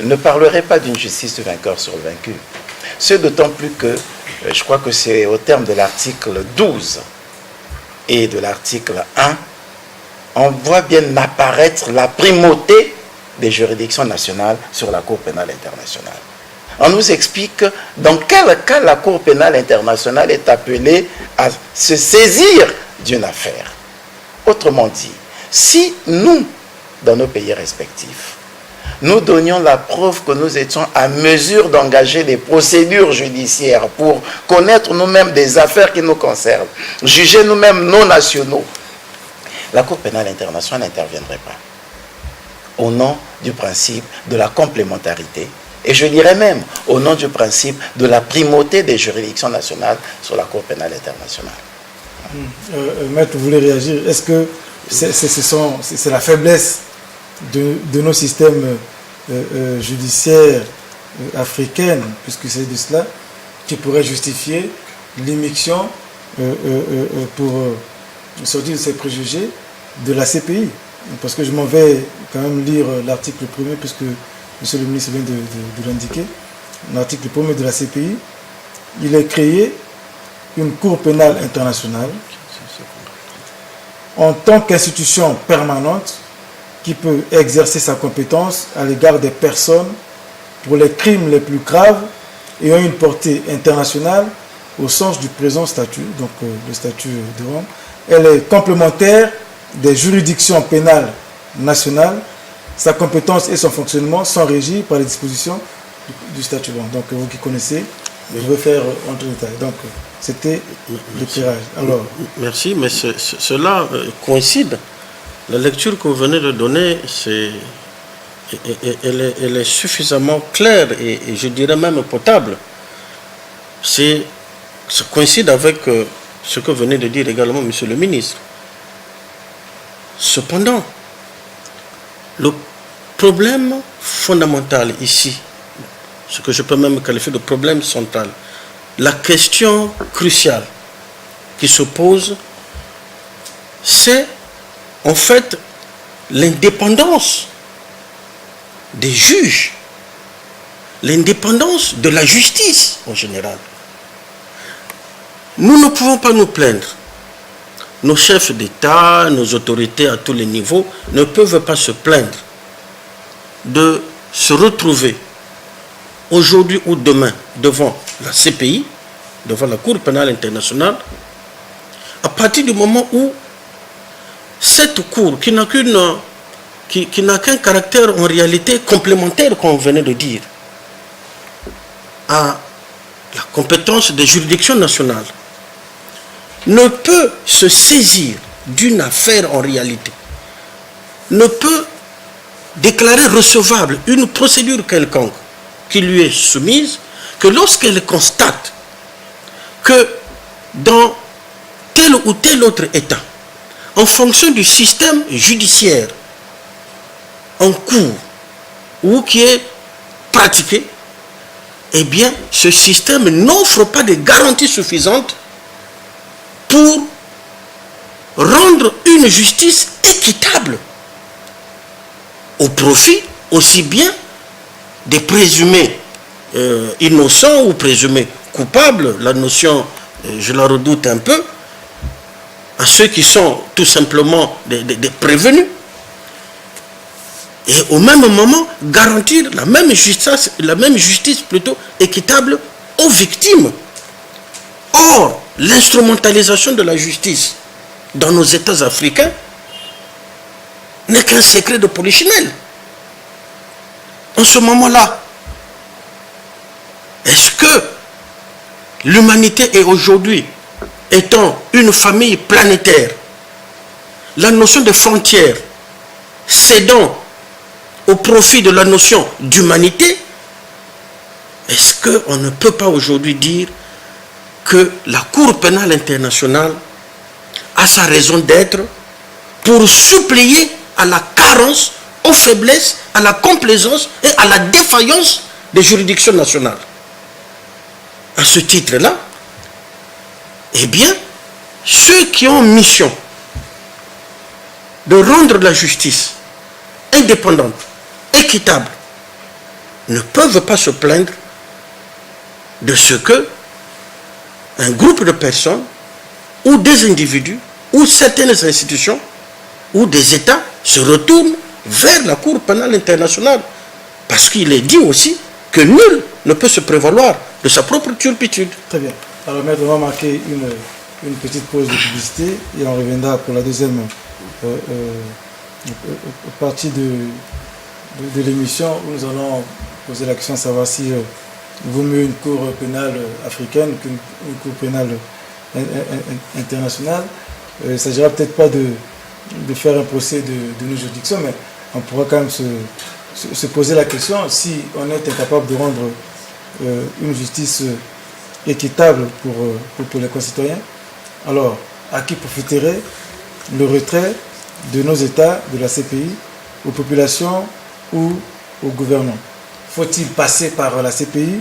ne parlerait pas d'une justice du vainqueur sur le vaincu. C'est d'autant plus que, je crois que c'est au terme de l'article 12 et de l'article 1, on voit bien apparaître la primauté des juridictions nationales sur la Cour pénale internationale. On nous explique dans quel cas la Cour pénale internationale est appelée à se saisir d'une affaire. Autrement dit, si nous, dans nos pays respectifs, nous donnions la preuve que nous étions à mesure d'engager des procédures judiciaires pour connaître nous-mêmes des affaires qui nous concernent, juger nous-mêmes nos nationaux, la Cour pénale internationale n'interviendrait pas. Au nom du principe de la complémentarité, et je dirais même au nom du principe de la primauté des juridictions nationales sur la Cour pénale internationale. Maître, vous voulez réagir? Est-ce que c'est la faiblesse de nos systèmes judiciaires africains, puisque c'est de cela, qui pourrait justifier l'immixtion pour sortir de ces préjugés de la CPI? Parce que je m'en vais quand même lire l'article 1er, puisque Monsieur le ministre vient de l'indiquer. L'article 1er de la CPI, il est créé une Cour pénale internationale en tant qu'institution permanente qui peut exercer sa compétence à l'égard des personnes pour les crimes les plus graves ayant une portée internationale au sens du présent statut, donc le statut de Rome. Elle est complémentaire des juridictions pénales nationales. Sa compétence et son fonctionnement sont régis par les dispositions du statut de Rome. Donc vous qui connaissez, je vais faire entre détails. Donc c'était le tirage. Alors, merci, mais cela coïncide. La lecture que vous venez de donner, elle est suffisamment claire et je dirais même potable. Ça coïncide avec ce que venait de dire également M. le ministre. Cependant, le problème fondamental ici, ce que je peux même qualifier de problème central, la question cruciale qui se pose, c'est en fait l'indépendance des juges, l'indépendance de la justice en général. Nous ne pouvons pas nous plaindre. Nos chefs d'État, nos autorités à tous les niveaux ne peuvent pas se plaindre de se retrouver aujourd'hui ou demain devant la CPI, devant la Cour pénale internationale, à partir du moment où cette Cour, qui n'a qu'un caractère en réalité complémentaire, comme on venait de dire, à la compétence des juridictions nationales, ne peut se saisir d'une affaire en réalité, ne peut déclarer recevable une procédure quelconque qui lui est soumise, que lorsqu'elle constate que dans tel ou tel autre État, en fonction du système judiciaire en cours ou qui est pratiqué, eh bien, ce système n'offre pas de garanties suffisantes pour rendre une justice équitable au profit aussi bien des présumés innocents ou présumés coupables, la notion, je la redoute un peu, à ceux qui sont tout simplement des prévenus, et au même moment garantir la même justice plutôt équitable aux victimes. Or, l'instrumentalisation de la justice dans nos États africains n'est qu'un secret de polichinelle. En ce moment-là, est-ce que l'humanité est aujourd'hui, étant une famille planétaire, la notion de frontière cédant au profit de la notion d'humanité, est-ce qu'on ne peut pas aujourd'hui dire que la Cour pénale internationale a sa raison d'être pour suppléer à la carence, aux faiblesses, à la complaisance et à la défaillance des juridictions nationales? À ce titre-là, eh bien, ceux qui ont mission de rendre la justice indépendante, équitable, ne peuvent pas se plaindre de ce que un groupe de personnes ou des individus ou certaines institutions ou des États se retournent vers la Cour pénale internationale. Parce qu'il est dit aussi que nul ne peut se prévaloir de sa propre turpitude. Très bien. Alors maître, on va marquer une petite pause de publicité et on reviendra pour la deuxième partie de l'émission où nous allons poser la question de savoir si il vaut mieux une cour pénale africaine qu'une cour pénale internationale. Il ne s'agira peut-être pas de faire un procès de nos juridictions, mais on pourra quand même se poser la question si on est incapable de rendre une justice équitable pour les concitoyens. Alors, à qui profiterait le retrait de nos États, de la CPI, aux populations ou au gouvernement? Faut-il passer par la CPI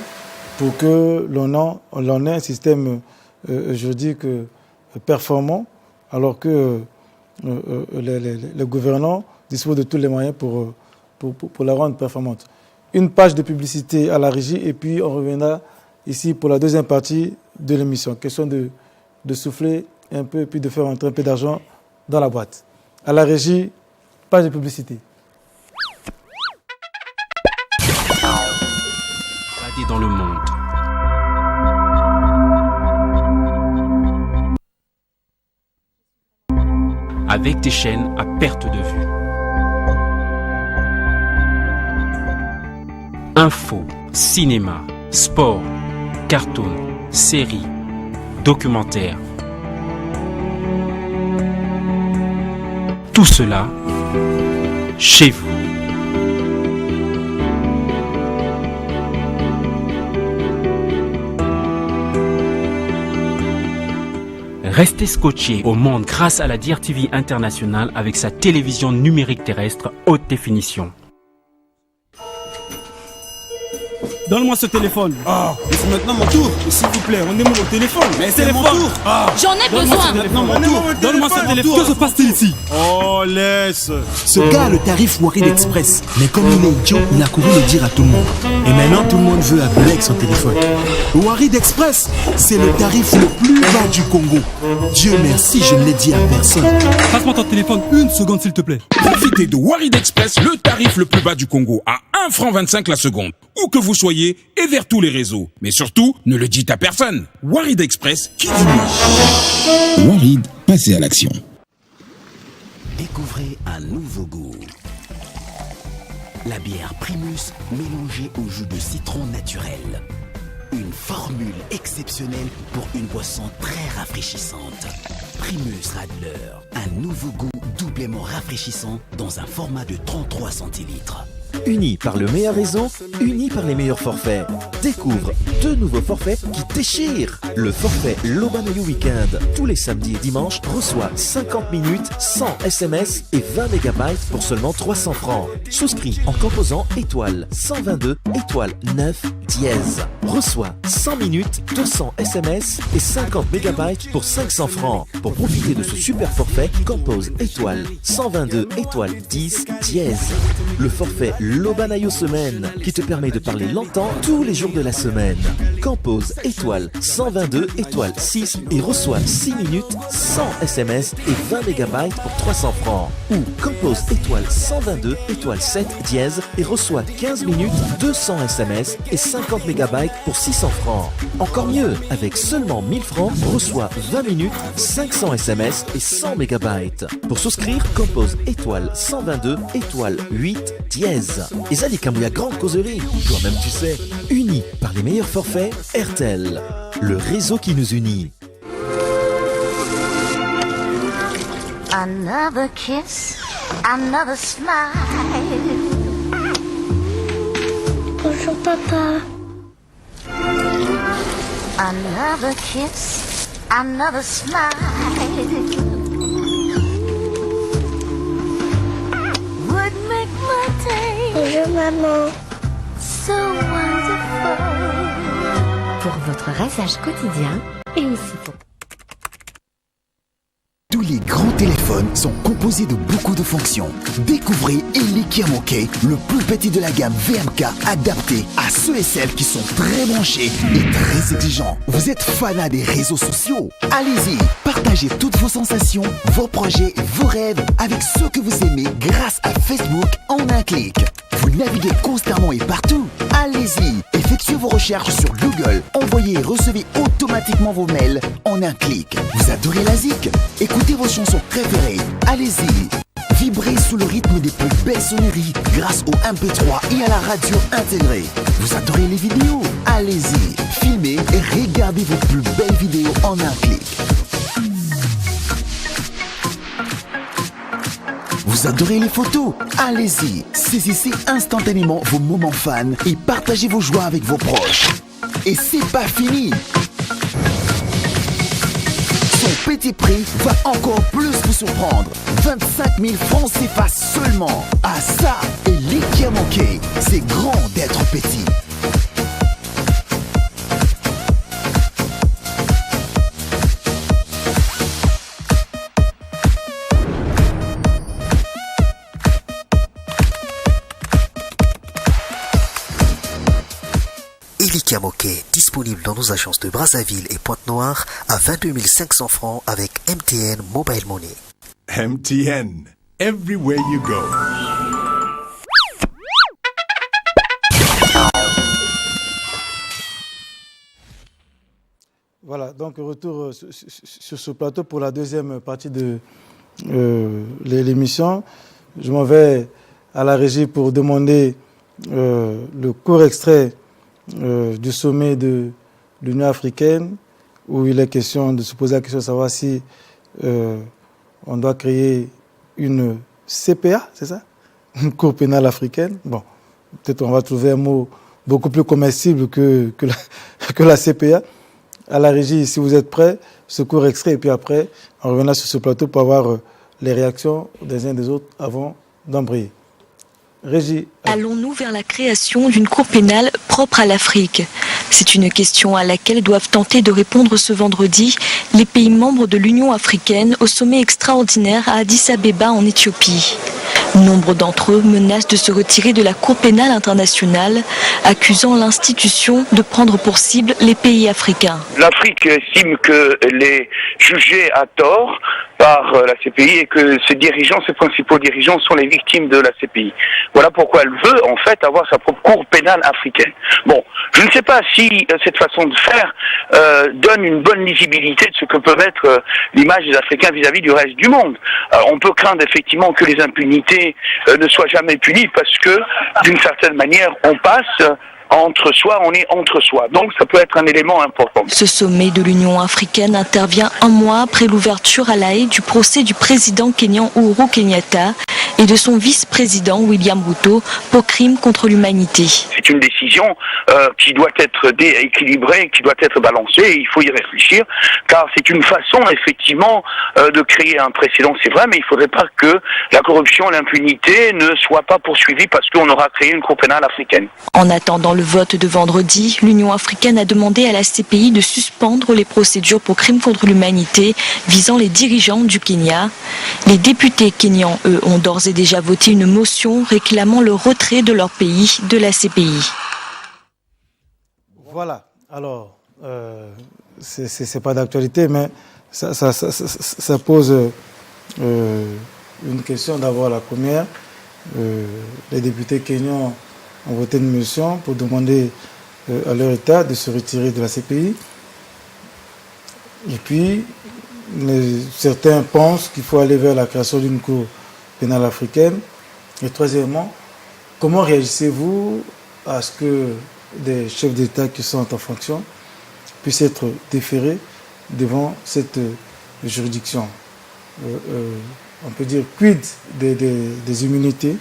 pour que l'on ait un système juridique performant, alors que les gouvernants disposent de tous les moyens pour la rendre performante? Une page de publicité à la régie et puis on reviendra ici pour la deuxième partie de l'émission. Question de souffler un peu et puis de faire entrer un peu d'argent dans la boîte. À la régie, page de publicité. avec des chaînes à perte de vue. Info, cinéma, sport, cartoon, séries, documentaires. Tout cela chez vous. Restez scotché au monde grâce à la DIRTV International avec sa télévision numérique terrestre haute définition. Donne-moi ce téléphone. Ah, mais c'est maintenant mon tour. S'il vous plaît, rendez-moi mon téléphone. Mais c'est mon tour. Ah. J'en ai besoin. Donne-moi ce téléphone. Que se passe-t-il ici? Oh, laisse. Ce gars a le tarif Warid Express. Mais comme il est idiot, il a couru le dire à tout le monde. Et maintenant, tout le monde veut appeler avec son téléphone. Warid Express, c'est le tarif le plus bas du Congo. Dieu merci, je ne l'ai dit à personne. Passe-moi ton téléphone une seconde, s'il te plaît. Profitez de Warid Express, le tarif le plus bas du Congo, à 1,25 franc la seconde. Où que vous soyez et vers tous les réseaux. Mais surtout, ne le dites à personne. Warid Express, qui dit oui? Warid, passez à l'action. Découvrez un nouveau goût. La bière Primus mélangée au jus de citron naturel. Une formule exceptionnelle pour une boisson très rafraîchissante. Primus Radler, un nouveau goût doublement rafraîchissant dans un format de 33 centilitres. Unis par le meilleur réseau, unis par les meilleurs forfaits. Découvre 2 nouveaux forfaits qui déchirent. Le forfait Lobanayo Weekend, tous les samedis et dimanches, reçoit 50 minutes, 100 SMS et 20 MB pour seulement 300 francs. Souscrit en composant étoile 122 étoile 9 dièse. Reçoit 100 minutes, 200 SMS et 50 MB pour 500 francs. Pour profiter de ce super forfait, compose étoile 122 étoile 10 dièse. Le forfait Lobanayo Semaine qui te permet de parler longtemps tous les jours de la semaine. Compose étoile 122 étoile 6 et reçoit 6 minutes, 100 SMS et 20 MB pour 300 francs. Ou compose étoile 122 étoile 7 dièse et reçoit 15 minutes, 200 SMS et 50 MB pour 600 francs. Encore mieux, avec seulement 1000 francs, reçoit 20 minutes, 500 SMS et 100 MB. Pour souscrire, compose étoile 122 étoile 8 dièse. Et ça dit qu'il y a grande causerie, toi-même tu sais. Unis par les meilleurs forfaits, RTL, le réseau qui nous unit. Another kiss, another smile. Bonjour papa. Another kiss, another smile. Would make my day. Bonjour maman. So wonderful. Pour votre rasage quotidien et aussi pour... Tous les grands téléphones sont composés de beaucoup de fonctions. Découvrez Elikiamoke, le plus petit de la gamme VMK adapté à ceux et celles qui sont très branchés et très exigeants. Vous êtes fanat des réseaux sociaux? Allez-y, partagez toutes vos sensations, vos projets et vos rêves avec ceux que vous aimez grâce à Facebook en un clic. Vous naviguez constamment et partout. Allez-y, effectuez vos recherches sur Google. Envoyez et recevez automatiquement vos mails en un clic. Vous adorez la zik? Écoutez vos chansons préférées. Allez-y. Vibrez sous le rythme des plus belles sonneries grâce au MP3 et à la radio intégrée. Vous adorez les vidéos? Allez-y. Filmez et regardez vos plus belles vidéos en un clic. Vous adorez les photos? Allez-y, saisissez instantanément vos moments fans et partagez vos joies avec vos proches. Et c'est pas fini! Son petit prix va encore plus vous surprendre. 25 000 francs CFA seulement. Ah ça, Elikiamoke, c'est grand d'être petit. Elikiamoke, disponible dans nos agences de Brazzaville et Pointe-Noire à 22 500 francs avec MTN Mobile Money. MTN, everywhere you go. Voilà, donc retour sur ce plateau pour la deuxième partie de l'émission. Je m'en vais à la régie pour demander le court extrait du sommet de l'Union africaine, où il est question de se poser la question de savoir si on doit créer une CPA, c'est ça? Une Cour pénale africaine. Bon, peut-être on va trouver un mot beaucoup plus comestible que la CPA. À la régie, si vous êtes prêts, ce court extrait, et puis après, on reviendra sur ce plateau pour avoir les réactions des uns et des autres avant d'embrayer. Régie. Allons-nous vers la création d'une cour pénale propre à l'Afrique? C'est une question à laquelle doivent tenter de répondre ce vendredi les pays membres de l'Union africaine au sommet extraordinaire à Addis Abeba en Éthiopie. Nombre d'entre eux menacent de se retirer de la Cour pénale internationale, accusant l'institution de prendre pour cible les pays africains. L'Afrique estime qu'elle est jugée à tort par la CPI et que ses principaux dirigeants sont les victimes de la CPI. Voilà pourquoi elle veut en fait avoir sa propre Cour pénale africaine. Bon, je ne sais pas si cette façon de faire donne une bonne lisibilité de ce que peut être l'image des Africains vis-à-vis du reste du monde. On peut craindre effectivement que les impunités ne soient jamais punies parce que d'une certaine manière on passe entre soi, on est entre soi. Donc ça peut être un élément important. Ce sommet de l'Union africaine intervient un mois après l'ouverture à La Haye du procès du président kényan Uhuru Kenyatta et de son vice-président William Ruto pour crimes contre l'humanité. C'est une décision qui doit être équilibrée, qui doit être balancée, et il faut y réfléchir, car c'est une façon effectivement de créer un précédent, c'est vrai, mais il ne faudrait pas que la corruption, l'impunité ne soient pas poursuivies parce qu'on aura créé une Cour pénale africaine. En attendant le vote de vendredi, l'Union africaine a demandé à la CPI de suspendre les procédures pour crimes contre l'humanité visant les dirigeants du Kenya. Les députés kenyans, eux, ont d'ores et déjà voté une motion réclamant le retrait de leur pays de la CPI. Voilà, alors, c'est pas d'actualité, mais ça pose une question. D'abord, la première, les députés kenyans ont voté une motion pour demander à leur État de se retirer de la CPI. Et puis, certains pensent qu'il faut aller vers la création d'une Cour pénale africaine. Et troisièmement, comment réagissez-vous à ce que des chefs d'État qui sont en fonction puissent être déférés devant cette juridiction? On peut dire quid des immunités,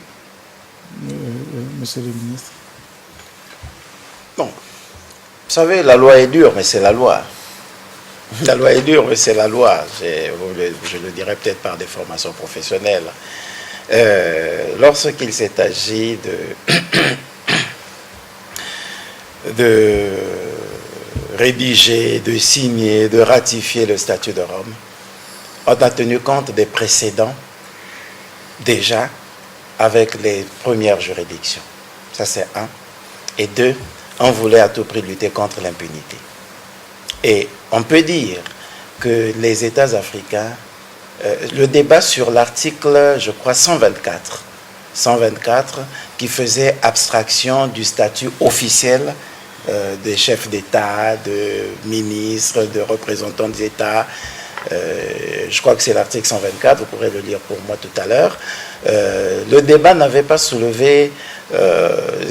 monsieur le ministre? Bon, vous savez, la loi est dure, mais c'est la loi. La loi est dure, mais c'est la loi. Je le dirais peut-être par des formations professionnelles. Lorsqu'il s'est agi de rédiger, de signer, de ratifier le statut de Rome, on a tenu compte des précédents déjà avec les premières juridictions. Ça, c'est un. Et deux, on voulait à tout prix lutter contre l'impunité. Et on peut dire que les États africains, le débat sur l'article, je crois, 124, qui faisait abstraction du statut officiel des chefs d'État, de ministres, de représentants des États. Je crois que c'est l'article 124, vous pourrez le lire pour moi tout à l'heure. Le débat n'avait pas soulevé,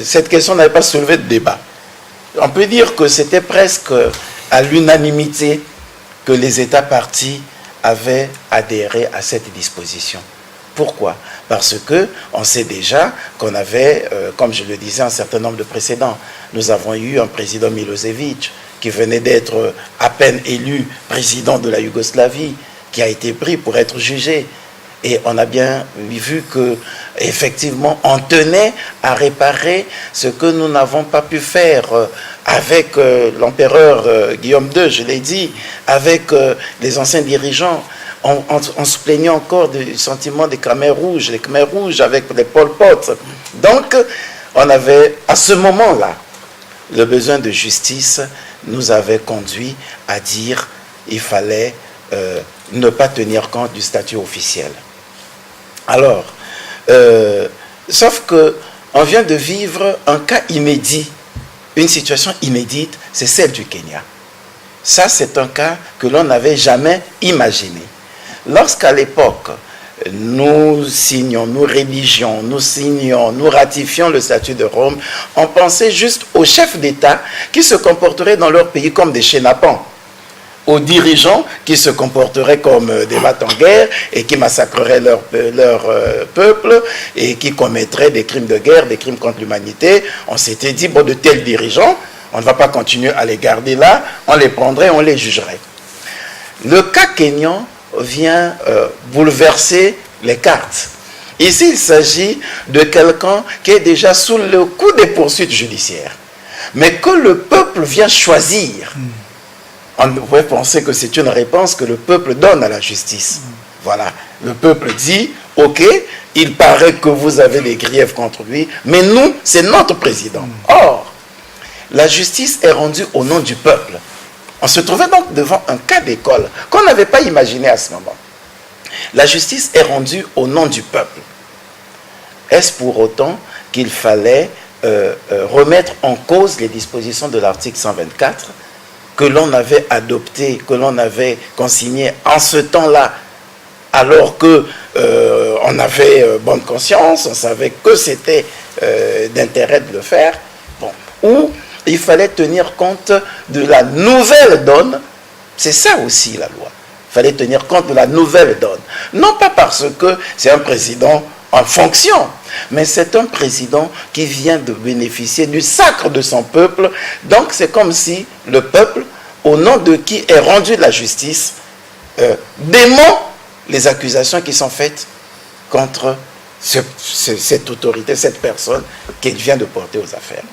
cette question n'avait pas soulevé de débat. On peut dire que c'était presque à l'unanimité que les États partis avaient adhéré à cette disposition. Pourquoi? Parce que on sait déjà qu'on avait, comme je le disais, un certain nombre de précédents. Nous avons eu un président Milosevic qui venait d'être à peine élu président de la Yougoslavie, qui a été pris pour être jugé. Et on a bien vu que, effectivement, on tenait à réparer ce que nous n'avons pas pu faire avec l'empereur Guillaume II, je l'ai dit, avec les anciens dirigeants. On se plaignait encore du sentiment des Khmers rouges, les Khmers rouges avec les Pol Pot. Donc, on avait, à ce moment-là, le besoin de justice nous avait conduit à dire qu'il fallait ne pas tenir compte du statut officiel. Alors, sauf qu'on vient de vivre un cas inédit, une situation inédite, c'est celle du Kenya. Ça, c'est un cas que l'on n'avait jamais imaginé. Lorsqu'à l'époque, nous signons, nous rédigions, nous signons, nous ratifions le statut de Rome, on pensait juste aux chefs d'État qui se comporteraient dans leur pays comme des chénapans, aux dirigeants qui se comporteraient comme des va-t-en-guerre et qui massacreraient leur peuple et qui commettraient des crimes de guerre, des crimes contre l'humanité. On s'était dit, bon, de tels dirigeants, on ne va pas continuer à les garder là, on les prendrait, on les jugerait. Le cas kényan vient bouleverser les cartes. Ici, il s'agit de quelqu'un qui est déjà sous le coup des poursuites judiciaires, mais que le peuple vient choisir. On pourrait penser que c'est une réponse que le peuple donne à la justice. Voilà, le peuple dit, ok, il paraît que vous avez des griefs contre lui, mais nous, c'est notre président. Or, la justice est rendue au nom du peuple. On se trouvait donc devant un cas d'école qu'on n'avait pas imaginé à ce moment. La justice est rendue au nom du peuple. Est-ce pour autant qu'il fallait remettre en cause les dispositions de l'article 124 que l'on avait adopté, que l'on avait consigné en ce temps-là, alors que on avait bonne conscience, on savait que c'était d'intérêt de le faire, bon, ou il fallait tenir compte de la nouvelle donne. C'est ça aussi la loi. Il fallait tenir compte de la nouvelle donne. Non pas parce que c'est un président en fonction, mais c'est un président qui vient de bénéficier du sacre de son peuple. Donc c'est comme si le peuple, au nom de qui est rendue la justice, dément les accusations qui sont faites contre cette autorité, cette personne qu'il vient de porter aux affaires.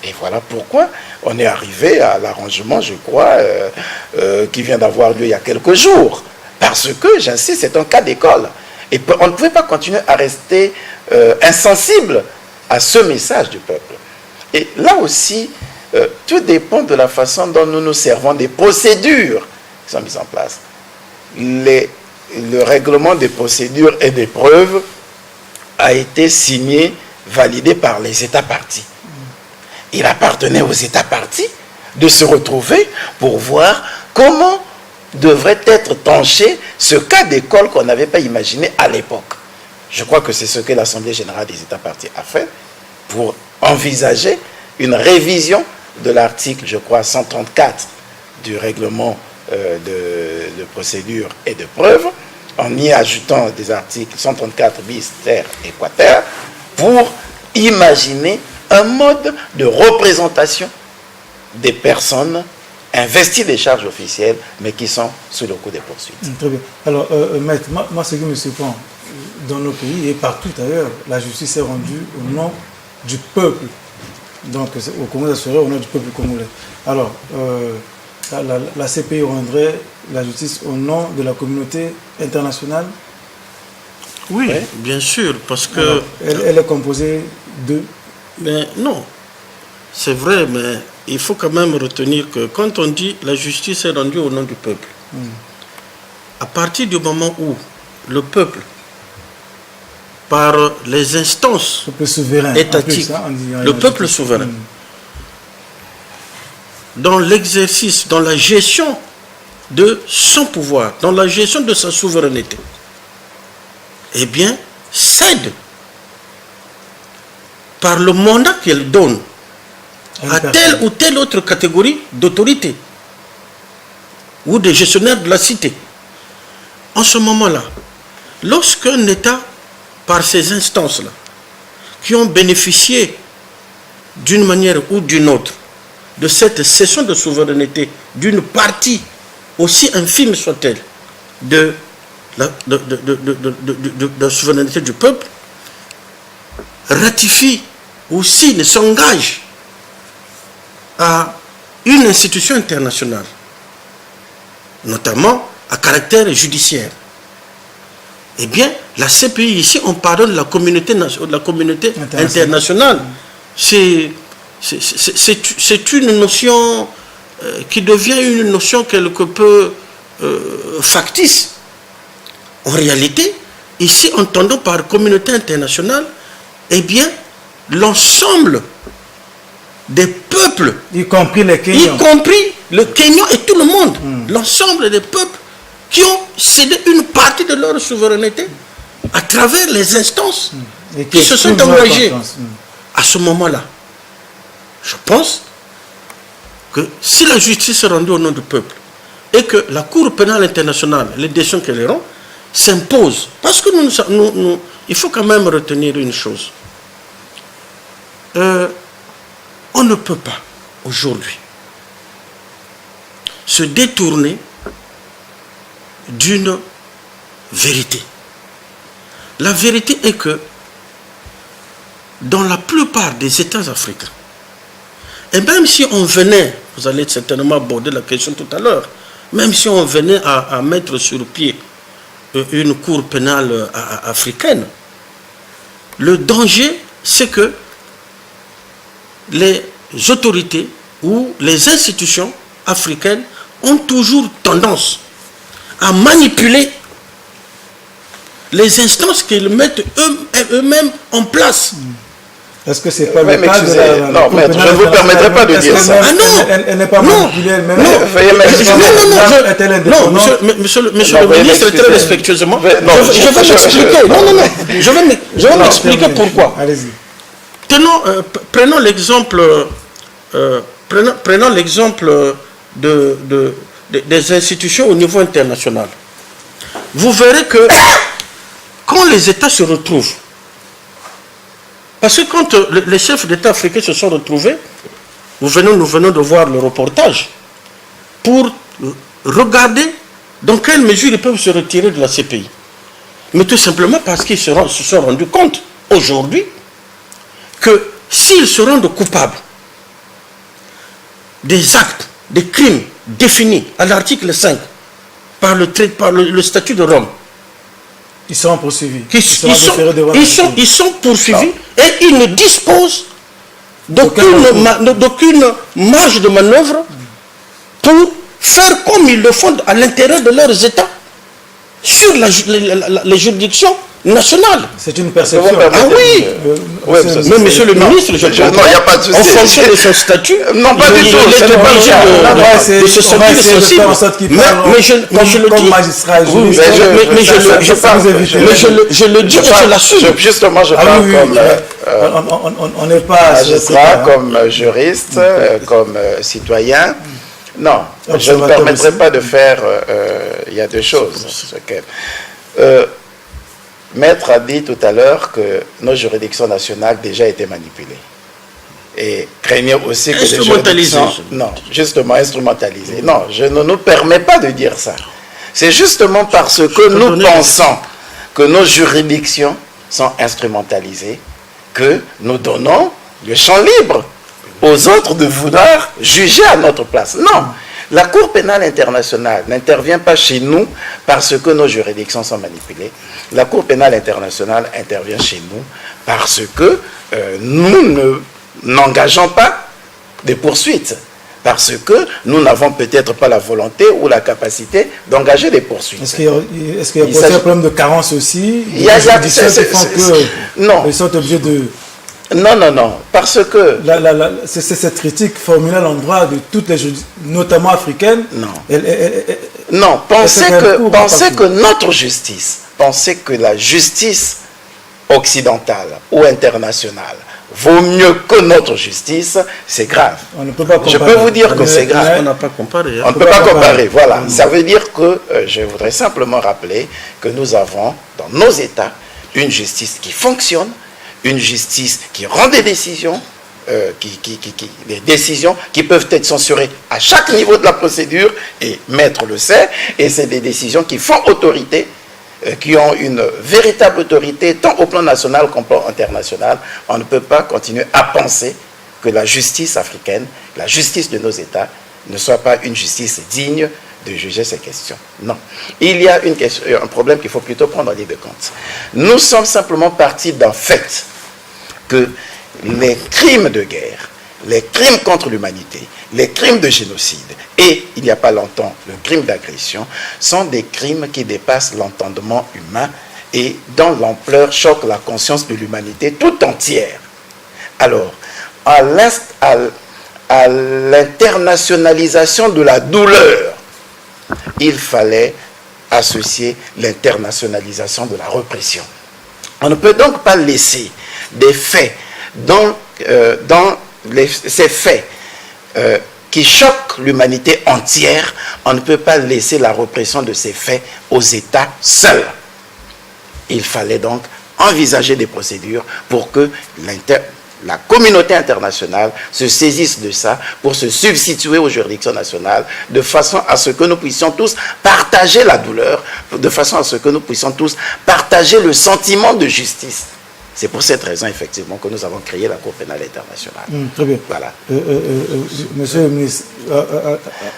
Et voilà pourquoi on est arrivé à l'arrangement, je crois, qui vient d'avoir lieu il y a quelques jours. Parce que, j'insiste, c'est un cas d'école. Et on ne pouvait pas continuer à rester insensible à ce message du peuple. Et là aussi, tout dépend de la façon dont nous nous servons des procédures qui sont mises en place. Le règlement des procédures et des preuves a été signé, validé par les États partis. Il appartenait aux États partis de se retrouver pour voir comment devrait être tranché ce cas d'école qu'on n'avait pas imaginé à l'époque. Je crois que c'est ce que l'Assemblée générale des États partis a fait pour envisager une révision de l'article, je crois, 134 du règlement de procédure et de preuve, en y ajoutant des articles 134 bis, ter et quater, pour imaginer un mode de représentation des personnes investies des charges officielles, mais qui sont sous le coup des poursuites. Très bien. Alors, maître, moi, ce qui me surprend, dans nos pays et partout ailleurs, la justice est rendue au nom du peuple. Donc, au Congo, ça serait au nom du peuple congolais. Alors, la CPI rendrait la justice au nom de la communauté internationale? Oui, bien sûr, parce que... Alors, elle est composée de... Mais non, c'est vrai, mais il faut quand même retenir que quand on dit la justice est rendue au nom du peuple, à partir du moment où le peuple, par les instances étatiques, le peuple souverain, dans l'exercice, dans la gestion de son pouvoir, dans la gestion de sa souveraineté, eh bien, cède par le mandat qu'elle donne à telle ou telle autre catégorie d'autorité ou de gestionnaire de la cité. En ce moment-là, lorsqu'un État, par ces instances-là, qui ont bénéficié d'une manière ou d'une autre de cette cession de souveraineté d'une partie, aussi infime soit-elle, de la souveraineté du peuple, ratifie ou signe, s'engage à une institution internationale, notamment à caractère judiciaire. Eh bien, la CPI ici, on pardonne la communauté internationale. C'est une notion qui devient une notion quelque peu factice. En réalité, ici, entendons par communauté internationale, eh bien, l'ensemble des peuples, y compris les Kenyans, y compris le Kenya et tout le monde, l'ensemble des peuples qui ont cédé une partie de leur souveraineté à travers les instances qui se sont engagées. À ce moment-là, je pense que si la justice est rendue au nom du peuple et que la Cour pénale internationale, les décisions qu'elle rend, s'imposent, parce que il faut quand même retenir une chose. On ne peut pas, aujourd'hui, se détourner d'une vérité. La vérité est que dans la plupart des États africains, et même si on venait, vous allez certainement aborder la question tout à l'heure, même si on venait à mettre sur pied une cour pénale africaine, le danger, c'est que les autorités ou les institutions africaines ont toujours tendance à manipuler les instances qu'ils mettent eux-mêmes en place. Est-ce que c'est pas le cas de la... Non, maître, je ne vous permettrai pas de dire ça. Ah non, elle n'est pas manipulée elle-même. Non, monsieur le ministre, très respectueusement, je vais m'expliquer. Je vais m'expliquer pourquoi. Allez-y. Prenons l'exemple des institutions au niveau international. Vous verrez que quand les États se retrouvent, parce que quand les chefs d'État africains se sont retrouvés, nous venons de voir le reportage, pour regarder dans quelle mesure ils peuvent se retirer de la CPI. Mais tout simplement parce qu'ils se sont rendus compte aujourd'hui que s'ils se rendent coupables des actes, des crimes définis à l'article 5 par le statut de Rome, ils seront poursuivis. Ils sont poursuivis et ils ne disposent d'aucune marge de manœuvre pour faire comme ils le font à l'intérieur de leurs États sur les juridictions nationales. C'est une perception. Ah oui, mais monsieur le ministre, je comprends. Non, il n'y a pas de souci. En fonction de son statut, non, pas du tout. Il est obligé de se sentir sensible. Mais je le dis. Je le dis et je l'assume. Justement, je parle comme on n'est pas magistrat, comme juriste, comme citoyen. Non, je ne permettrai pas de faire... Il y a deux choses. Maître a dit tout à l'heure que nos juridictions nationales déjà étaient manipulées. Et craignait aussi que les juridictions... Non, justement, instrumentalisées. Non, je ne nous permets pas de dire ça. C'est justement parce que nous pensons que nos juridictions sont instrumentalisées que nous donnons le champ libre aux autres de vouloir juger à notre place. Non, la Cour pénale internationale n'intervient pas chez nous parce que nos juridictions sont manipulées. La Cour pénale internationale intervient chez nous parce que nous n'engageons pas des poursuites. Parce que nous n'avons peut-être pas la volonté ou la capacité d'engager des poursuites. Est-ce qu'il y a un problème de carence aussi? Il y a non. Ils sont obligés de... Non, parce que... C'est cette critique formulée à l'endroit de toutes les juridictions, notamment africaines. Non, pensez que notre justice, pensez que la justice occidentale ou internationale vaut mieux que notre justice, c'est grave. On ne peut pas comparer. Je peux vous dire que c'est grave. On n'a pas comparé. On ne peut pas comparer, voilà. Ça veut dire que, je voudrais simplement rappeler que nous avons dans nos États une justice qui fonctionne, une justice qui rend des décisions, des décisions qui peuvent être censurées à chaque niveau de la procédure, et Maître le sait, et c'est des décisions qui font autorité, qui ont une véritable autorité, tant au plan national qu'au plan international. On ne peut pas continuer à penser que la justice africaine, la justice de nos États, ne soit pas une justice digne de juger ces questions. Non. Il y a un problème qu'il faut plutôt prendre en ligne de compte. Nous sommes simplement partis d'un fait que les crimes de guerre, les crimes contre l'humanité, les crimes de génocide et, il n'y a pas longtemps, le crime d'agression sont des crimes qui dépassent l'entendement humain et, dans l'ampleur, choquent la conscience de l'humanité tout entière. Alors, à l'internationalisation de la douleur, il fallait associer l'internationalisation de la répression. On ne peut donc pas laisser des faits ces faits qui choquent l'humanité entière, on ne peut pas laisser la répression de ces faits aux États seuls. Il fallait donc envisager des procédures pour que la communauté internationale se saisisse de ça pour se substituer aux juridictions nationales, de façon à ce que nous puissions tous partager la douleur, de façon à ce que nous puissions tous partager le sentiment de justice. C'est pour cette raison, effectivement, que nous avons créé la Cour pénale internationale. Très bien. Voilà. Monsieur le ministre,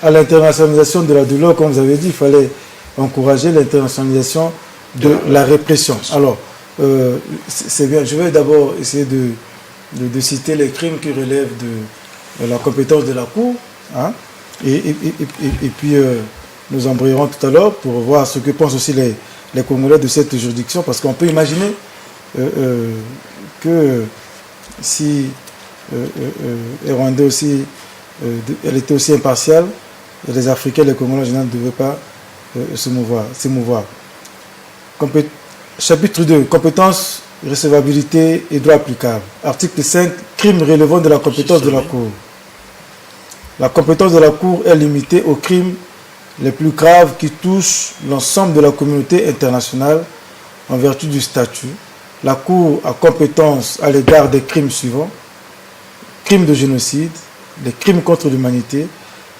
à l'internationalisation de la douleur, comme vous avez dit, il fallait encourager l'internationalisation de la répression. Alors, c'est bien. Je vais d'abord essayer de citer les crimes qui relèvent de la compétence de la Cour. Hein, et puis, nous embrayerons tout à l'heure pour voir ce que pensent aussi les Congolais de cette juridiction, parce qu'on peut imaginer que si Rwanda aussi, elle était aussi impartiale, les Africains, les Congolais en général ne devaient pas s'émouvoir. Chapitre 2, compétences, recevabilité et droit applicable. Article 5, crimes relevant de la compétence de la Cour. La compétence de la Cour est limitée aux crimes les plus graves qui touchent l'ensemble de la communauté internationale en vertu du statut. La Cour a compétence à l'égard des crimes suivants: crimes de génocide, les crimes contre l'humanité,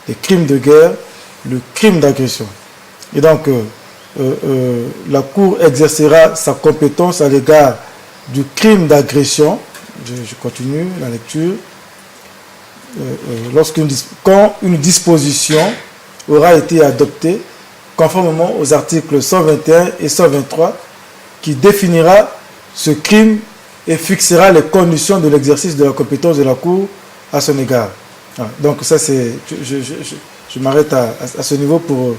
les crimes de guerre, le crime d'agression. Et donc, la Cour exercera sa compétence à l'égard du crime d'agression. Je continue la lecture. Quand une disposition aura été adoptée conformément aux articles 121 et 123 qui définira ce crime et fixera les conditions de l'exercice de la compétence de la Cour à son égard. Donc ça c'est... Je m'arrête à ce niveau pour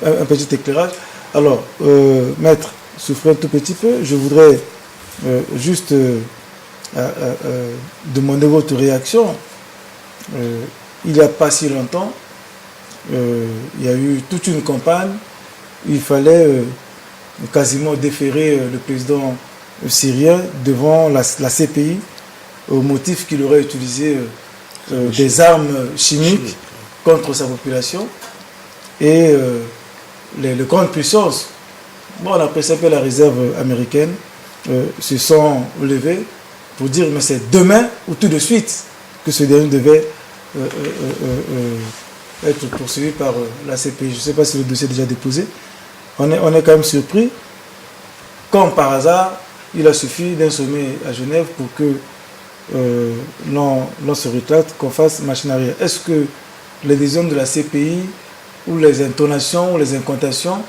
un petit éclairage. Alors, maître, souffrez un tout petit peu. Je voudrais juste demander votre réaction. Il n'y a pas si longtemps, il y a eu toute une campagne. Il fallait quasiment déférer le président syrien devant la CPI au motif qu'il aurait utilisé des armes chimiques contre sa population. Et les grandes puissances, bon, on appelle ça un peu la réserve américaine, se sont levées pour dire mais c'est demain ou tout de suite que ce dernier devait être poursuivi par la CPI. Je ne sais pas si le dossier est déjà déposé. On est quand même surpris. Comme par hasard, il a suffi d'un sommet à Genève pour que l'on se retrate, qu'on fasse machine arrière. Est-ce que les décisions de la CPI ou les intonations ou les incantations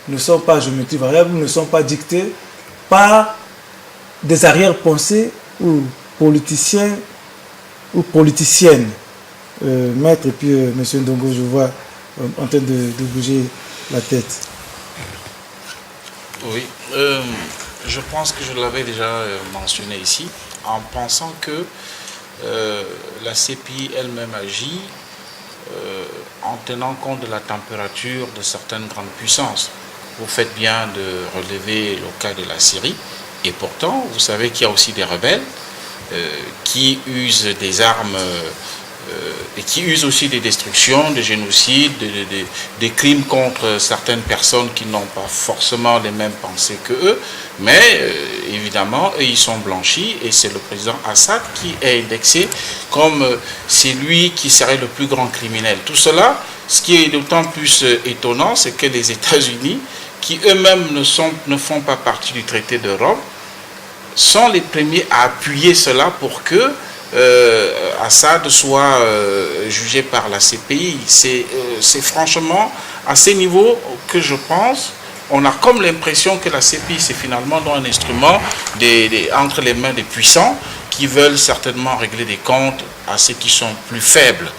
ne sont pas géométrie variable, ne sont pas dictées par des arrière-pensées ou politiciens ou politiciennes? Maître, et puis Monsieur Ndongo, je vois en train de bouger la tête. Oui, je pense que je l'avais déjà mentionné ici, en pensant que la CPI elle-même agit en tenant compte de la température de certaines grandes puissances. Vous faites bien de relever le cas de la Syrie, et pourtant, vous savez qu'il y a aussi des rebelles qui usent des armes et qui usent aussi des destructions, des génocides, des crimes contre certaines personnes qui n'ont pas forcément les mêmes pensées que eux, mais évidemment, eux, ils sont blanchis, et c'est le président Assad qui est indexé comme c'est lui qui serait le plus grand criminel. Tout cela, ce qui est d'autant plus étonnant, c'est que les États-Unis, qui eux-mêmes ne font pas partie du traité de Rome, sont les premiers à appuyer cela pour que Assad soit jugé par la CPI. C'est franchement à ces niveaux que je pense, on a comme l'impression que la CPI c'est finalement un instrument entre les mains des puissants qui veulent certainement régler des comptes à ceux qui sont plus faibles.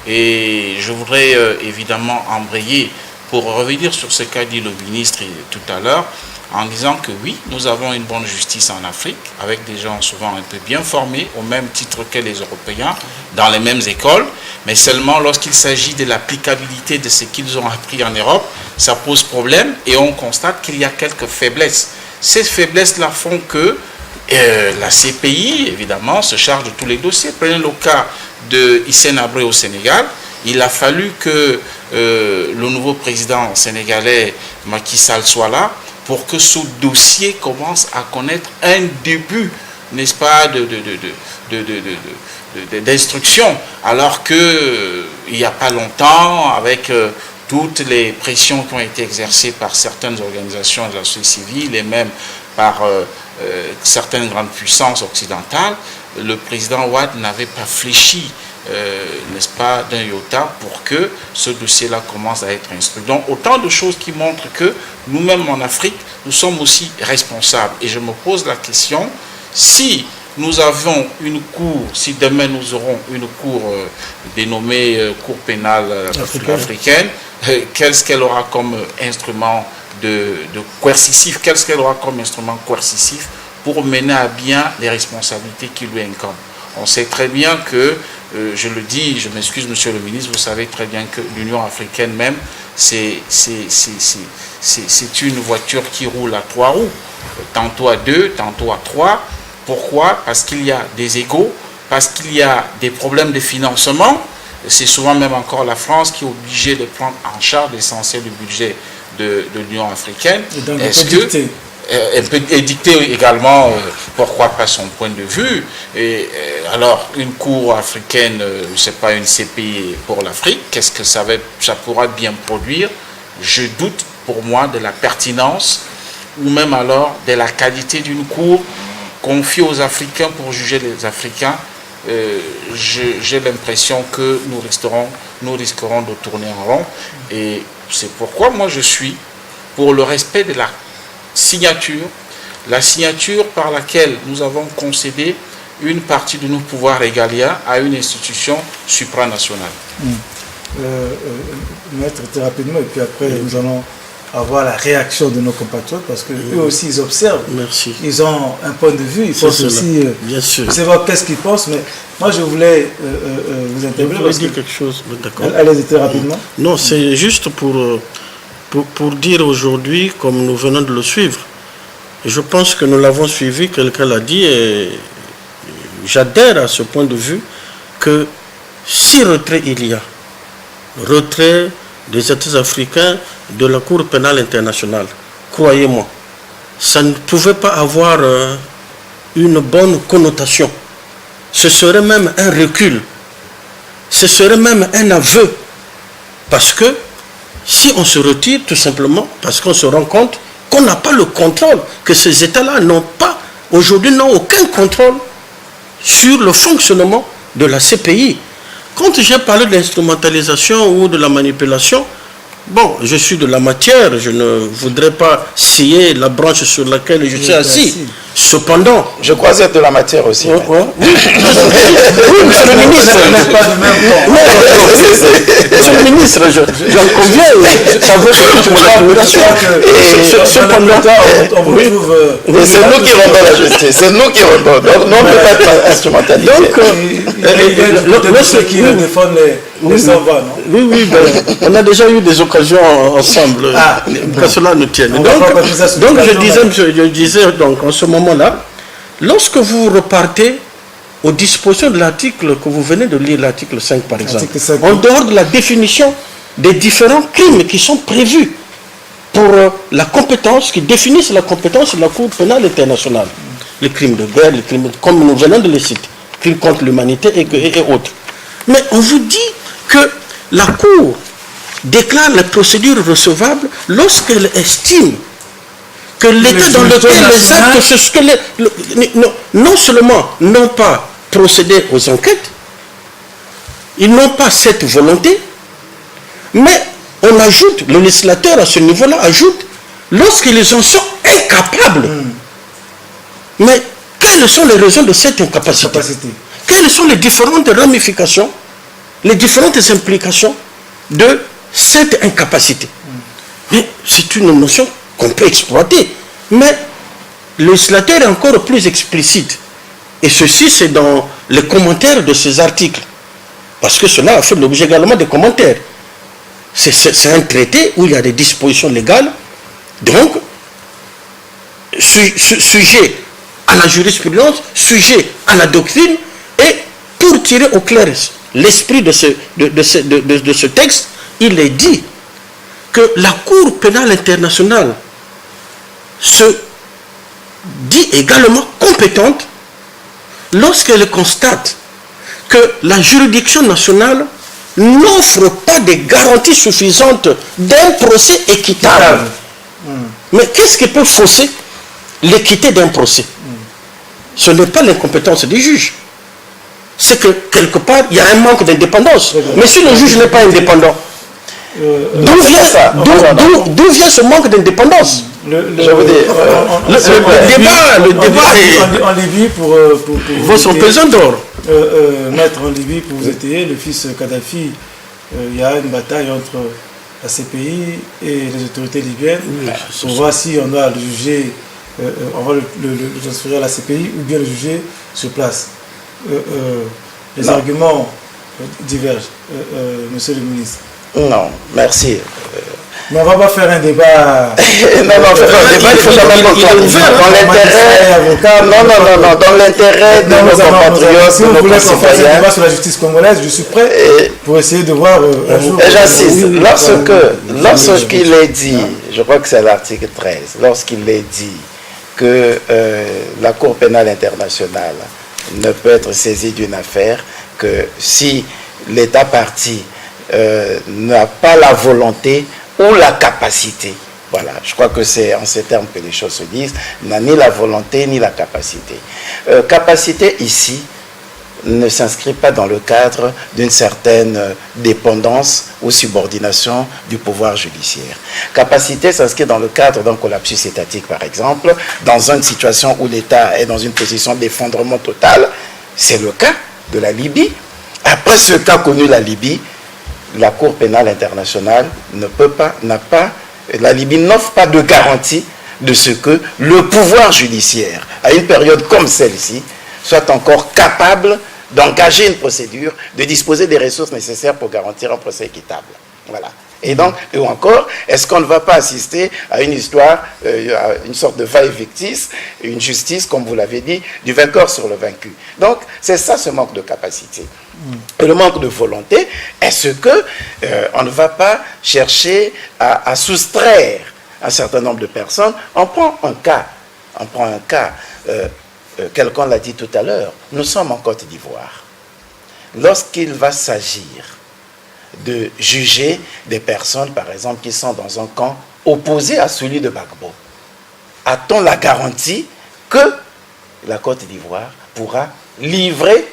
Et je voudrais évidemment embrayer pour revenir sur ce qu'a dit le ministre tout à l'heure, en disant que oui, nous avons une bonne justice en Afrique, avec des gens souvent un peu bien formés, au même titre que les Européens, dans les mêmes écoles, mais seulement lorsqu'il s'agit de l'applicabilité de ce qu'ils ont appris en Europe, ça pose problème, et on constate qu'il y a quelques faiblesses. Ces faiblesses-là font que la CPI, évidemment, se charge de tous les dossiers. Prenez le cas de Hissène Habré au Sénégal. Il a fallu que le nouveau président sénégalais, Macky Sall, soit là pour que ce dossier commence à connaître un début, n'est-ce pas, d'instruction. Alors qu'il n'y a pas longtemps, avec toutes les pressions qui ont été exercées par certaines organisations de la société civile et même par certaines grandes puissances occidentales, le président Wade n'avait pas fléchi, n'est-ce pas, d'un iota pour que ce dossier-là commence à être instruit. Donc autant de choses qui montrent que nous-mêmes en Afrique, nous sommes aussi responsables. Et je me pose la question, si nous avons une cour, si demain nous aurons une cour dénommée Cour pénale africaine, qu'est-ce qu'elle aura comme instrument de coercitif, qu'est-ce qu'elle aura comme instrument coercitif pour mener à bien les responsabilités qui lui incombent. On sait très bien que, je le dis, je m'excuse monsieur le ministre, vous savez très bien que l'Union africaine même, c'est une voiture qui roule à 3 roues, tantôt à 2, tantôt à 3. Pourquoi? Parce qu'il y a des égos, parce qu'il y a des problèmes de financement. C'est souvent même encore la France qui est obligée de prendre en charge l'essentiel du budget de l'Union africaine. Est-ce que elle peut édicter également, pourquoi pas, son point de vue. Et alors, une cour africaine, c'est pas une CPI pour l'Afrique, qu'est-ce que ça pourra bien produire? Je doute pour moi de la pertinence ou même alors de la qualité d'une cour confiée aux Africains pour juger les Africains. J'ai l'impression que nous risquerons de tourner en rond. Et c'est pourquoi moi je suis pour le respect de la signature par laquelle nous avons concédé une partie de nos pouvoirs régaliens à une institution supranationale. Maître, très rapidement, et puis après nous allons avoir la réaction de nos compatriotes, parce que eux aussi ils observent. Merci. Ils ont un point de vue, ils pensent aussi savoir qu'est-ce qu'ils pensent, mais moi je voulais vous interpeller. Vous dire quelque chose, d'accord. Allez-y très rapidement. Non, c'est juste pour dire aujourd'hui, comme nous venons de le suivre, je pense que nous l'avons suivi, quelqu'un l'a dit, et j'adhère à ce point de vue, que si retrait il y a, retrait des États africains de la Cour pénale internationale, croyez-moi, ça ne pouvait pas avoir une bonne connotation. Ce serait même un recul, ce serait même un aveu, parce que si on se retire tout simplement, parce qu'on se rend compte qu'on n'a pas le contrôle, que ces États-là n'ont pas, aujourd'hui n'ont aucun contrôle sur le fonctionnement de la CPI. Quand j'ai parlé de l'instrumentalisation ou de la manipulation, bon, je suis de la matière, je ne voudrais pas scier la branche sur laquelle je suis assis. Cependant... Je crois être de la matière aussi. Oui, monsieur le ministre. Monsieur le ministre, j'en conviens. Ça veut dire que mon admiration. Cependant, c'est nous qui rendons la justice. C'est nous qui rendons. Donc, non, on ne peut pas être instrumentalisé. Donc, ceux qui défendent les savants, non? Oui, on a déjà eu des occasions ensemble, que cela nous tienne. Donc, je disais, donc, en ce moment-là, lorsque vous repartez aux dispositions de l'article que vous venez de lire, l'article 5 par exemple, en dehors de la définition des différents crimes qui sont prévus pour la compétence, qui définissent la compétence de la Cour pénale internationale, les crimes de guerre, les crimes, comme nous venons de les citer, crimes contre l'humanité et autres. Mais on vous dit que la Cour déclare les procédures recevables lorsqu'elle estime que l'État dans lequel les actes, non seulement n'ont pas procédé aux enquêtes, ils n'ont pas cette volonté, mais on ajoute, le législateur à ce niveau-là ajoute, lorsqu'ils en sont incapables. Mais quelles sont les raisons de cette incapacité? Quelles sont les différentes ramifications, les différentes implications de cette incapacité? Mais c'est une notion qu'on peut exploiter. Mais le législateur est encore plus explicite. Et ceci, c'est dans les commentaires de ces articles. Parce que cela a fait l'objet également des commentaires. C'est un traité où il y a des dispositions légales. Donc, sujet à la jurisprudence, sujet à la doctrine, et pour tirer au clair l'esprit de ce texte, il est dit que la Cour pénale internationale se dit également compétente lorsqu'elle constate que la juridiction nationale n'offre pas de garanties suffisantes d'un procès équitable. Mais qu'est-ce qui peut fausser l'équité d'un procès? Ce n'est pas l'incompétence du juge. C'est que quelque part, il y a un manque d'indépendance. Mais si le juge n'est pas indépendant, d'où vient ce manque d'indépendance? Je veux dire, le débat est... En Libye, Vos sont pesants d'or. Maître, en Libye, pour vous étayer, le fils Kadhafi, il y a une bataille entre la CPI et les autorités libyennes pour voir si on doit le juger, on va le transférer à la CPI ou bien le juger sur place. Les arguments divergent, monsieur le ministre. Non, merci. Mais on ne va pas faire un débat. Non, il faut jamais dans l'intérêt de nos compatriotes, si vous voulez qu'on fasse un débat sur la justice congolaise, je suis prêt pour essayer de voir un jour. J'insiste, lorsqu'il est dit, je crois que c'est l'article 13, lorsqu'il est dit que la Cour pénale internationale ne peut être saisie d'une affaire que si l'État parti n'a pas la volonté ou la capacité. Voilà, je crois que c'est en ces termes que les choses se disent, n'a ni la volonté ni la capacité. Capacité ici ne s'inscrit pas dans le cadre d'une certaine dépendance ou subordination du pouvoir judiciaire. Capacité s'inscrit dans le cadre d'un collapsus étatique, par exemple, dans une situation où l'État est dans une position d'effondrement total. C'est le cas de la Libye. Après ce qu'a connu la Libye, la Cour pénale internationale la Libye n'offre pas de garantie de ce que le pouvoir judiciaire, à une période comme celle-ci, soit encore capable d'engager une procédure, de disposer des ressources nécessaires pour garantir un procès équitable. Voilà. Et donc, ou encore, est-ce qu'on ne va pas assister à une histoire, à une sorte de va-et-victis, une justice, comme vous l'avez dit, du vainqueur sur le vaincu. Donc, c'est ça ce manque de capacité. Et le manque de volonté, est-ce que on ne va pas chercher à soustraire un certain nombre de personnes? On prend un cas, quelqu'un l'a dit tout à l'heure, nous sommes en Côte d'Ivoire. Lorsqu'il va s'agir de juger des personnes, par exemple, qui sont dans un camp opposé à celui de Gbagbo, a-t-on la garantie que la Côte d'Ivoire pourra livrer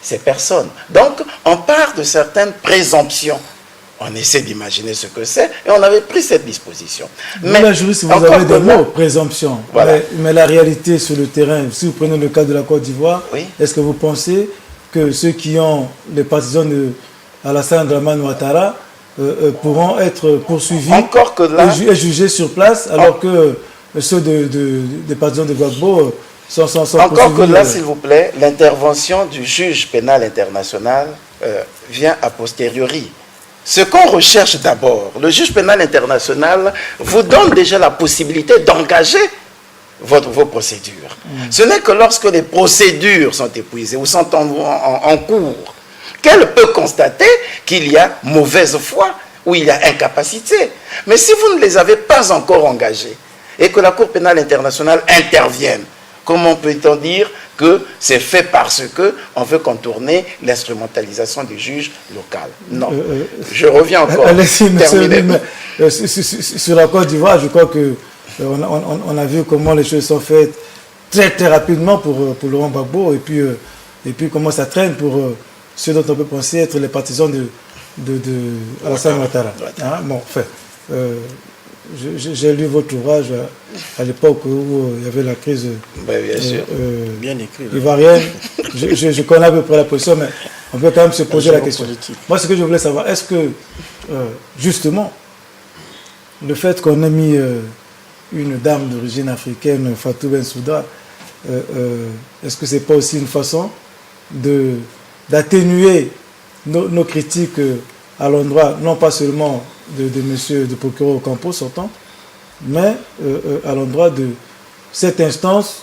ces personnes? Donc, on part de certaines présomptions. On essaie d'imaginer ce que c'est, et on avait pris cette disposition. Mais la juriste, vous avez des mots, présomption. Voilà. Mais la réalité sur le terrain, si vous prenez le cas de la Côte d'Ivoire, est-ce que vous pensez que ceux qui ont les partisans de Alassane Dramane Ouattara pourront être poursuivis et jugés sur place, alors que ceux des partisans de Gbagbo sont encore que là, s'il vous plaît, l'intervention du juge pénal international vient a posteriori. Ce qu'on recherche d'abord, le juge pénal international vous donne déjà la possibilité d'engager vos procédures. Ce n'est que lorsque les procédures sont épuisées ou sont en cours qu'elle peut constater qu'il y a mauvaise foi ou il y a incapacité. Mais si vous ne les avez pas encore engagés et que la Cour pénale internationale intervienne, comment peut-on dire que c'est fait parce qu'on veut contourner l'instrumentalisation du juge local? Non. Je reviens encore. Sur la Côte d'Ivoire, je crois qu'on a vu comment les choses sont faites très très rapidement pour Laurent Gbagbo et puis comment ça traîne pour ceux dont on peut penser être les partisans de Alassane Ouattara. Hein? Bon, enfin, j'ai lu votre ouvrage à l'époque où il y avait la crise ivoirienne. Je connais à peu près la position, mais on peut quand même se poser la question. Moi, ce que je voulais savoir, est-ce que, justement, le fait qu'on ait mis une dame d'origine africaine, Fatou Bensouda, est-ce que ce n'est pas aussi une façon d'atténuer nos critiques à l'endroit, non pas seulement de monsieur, de procureur Ocampo sortant, mais à l'endroit de cette instance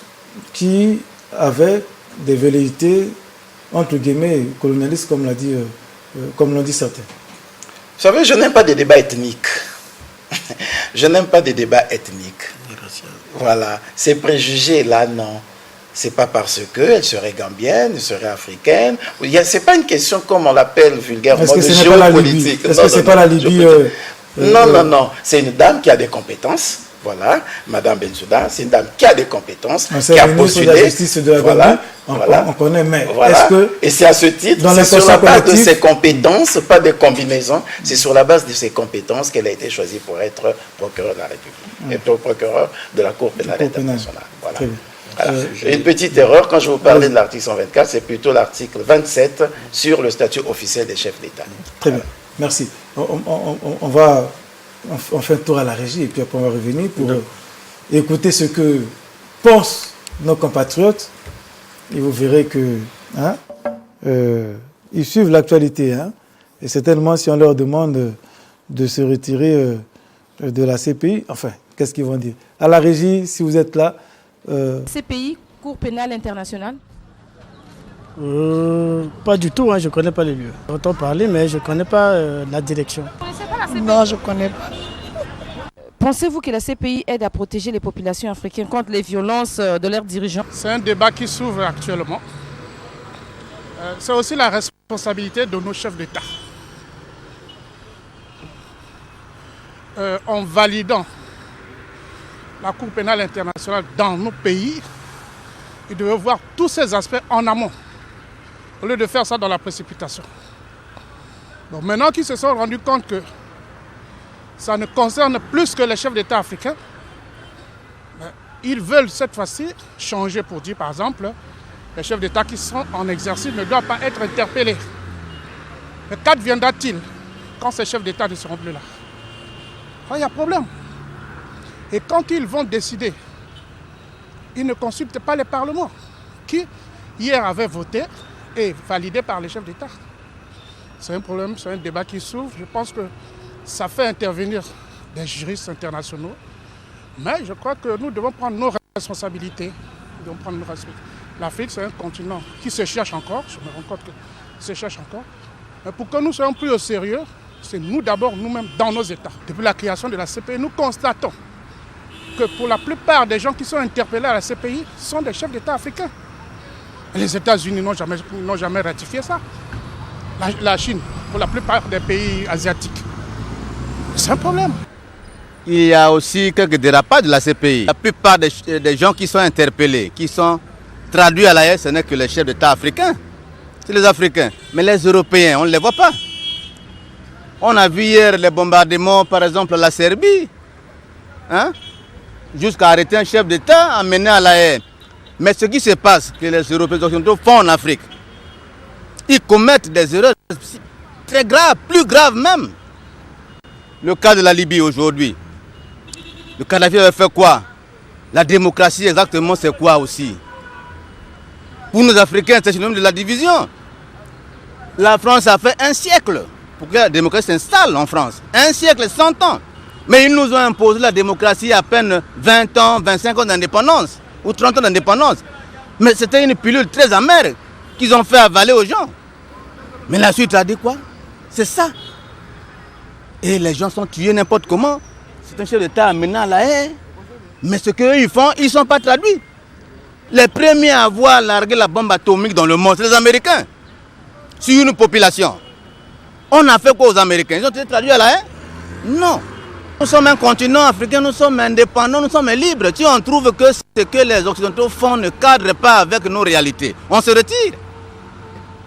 qui avait des velléités, entre guillemets, colonialistes, comme l'ont dit certains. Vous savez, je n'aime pas des débats ethniques. Je n'aime pas des débats ethniques. Voilà. Ces préjugés-là, non. C'est pas parce qu'elle serait gambienne, elle serait africaine. C'est pas une question, comme on l'appelle vulgairement, de géopolitique. Est-ce que c'est pas la Libye Non. C'est une dame qui a des compétences. Voilà, Madame Bensouda, c'est une dame qui a des compétences, qui a postulé. La justice de la Gambie, on connaît, mais est-ce que... Et c'est à ce titre, c'est sur la base de ses compétences, pas des combinaisons, c'est sur la base de ses compétences qu'elle a été choisie pour être procureur de la République, et procureur de la Cour pénale internationale. Voilà. Voilà. Une petite erreur, quand je vous parlais de l'article 124, c'est plutôt l'article 27 sur le statut officiel des chefs d'État. Très bien, merci. On fait un tour à la régie et puis après on va revenir pour écouter ce que pensent nos compatriotes. Et vous verrez que ils suivent l'actualité. Et certainement, si on leur demande de se retirer de la CPI, enfin, qu'est-ce qu'ils vont dire? À la régie, si vous êtes là... CPI, Cour pénale internationale? Pas du tout, je ne connais pas les lieux. J'entends parler, mais je ne connais pas la direction. Vous ne connaissez pas la CPI? Non, je ne connais pas. Pensez-vous que la CPI aide à protéger les populations africaines contre les violences de leurs dirigeants? C'est un débat qui s'ouvre actuellement. C'est aussi la responsabilité de nos chefs d'État. En validant la Cour pénale internationale dans nos pays, ils devaient voir tous ces aspects en amont, au lieu de faire ça dans la précipitation. Donc maintenant qu'ils se sont rendus compte que ça ne concerne plus que les chefs d'État africains, ils veulent cette fois-ci changer pour dire, par exemple, les chefs d'État qui sont en exercice ne doivent pas être interpellés. Mais qu'adviendra-t-il quand ces chefs d'État ne seront plus là? Il y a problème. Et quand ils vont décider, ils ne consultent pas les parlements, qui hier avaient voté et validé par les chefs d'État. C'est un problème, c'est un débat qui s'ouvre. Je pense que ça fait intervenir des juristes internationaux. Mais je crois que nous devons prendre nos responsabilités. L'Afrique, c'est un continent qui se cherche encore. Je me rends compte qu'il se cherche encore. Mais pour que nous soyons plus au sérieux, c'est nous d'abord, nous-mêmes, dans nos États. Depuis la création de la CPI, nous constatons que pour la plupart des gens qui sont interpellés à la CPI sont des chefs d'État africains. Les États-Unis n'ont jamais ratifié ça. La Chine, pour la plupart des pays asiatiques. C'est un problème. Il y a aussi quelques dérapages de la CPI. La plupart des gens qui sont interpellés, qui sont traduits à la haie, ce n'est que les chefs d'État africains. C'est les Africains. Mais les Européens, on ne les voit pas. On a vu hier les bombardements, par exemple, à la Serbie. Jusqu'à arrêter un chef d'État, amené à la haie. Mais ce qui se passe, que les Européens occidentaux font en Afrique, ils commettent des erreurs très graves, plus graves même. Le cas de la Libye aujourd'hui. Le Kadhafi avait fait quoi? La démocratie exactement c'est quoi aussi? Pour nous Africains, c'est synonyme de la division. La France a fait un siècle pour que la démocratie s'installe en France. Un siècle, 100 ans. Mais ils nous ont imposé la démocratie à peine 20 ans, 25 ans d'indépendance, ou 30 ans d'indépendance. Mais c'était une pilule très amère qu'ils ont fait avaler aux gens. Mais la suite a dit quoi? C'est ça. Et les gens sont tués n'importe comment. C'est un chef d'État amené à la haie. Mais ce qu'eux ils font, ils ne sont pas traduits. Les premiers à avoir largué la bombe atomique dans le monde, c'est les Américains. Sur une population. On a fait quoi aux Américains? Ils ont été traduits à la haie? Non. Nous sommes un continent africain, nous sommes indépendants, nous sommes libres. Si on trouve que ce que les Occidentaux font ne cadre pas avec nos réalités, on se retire.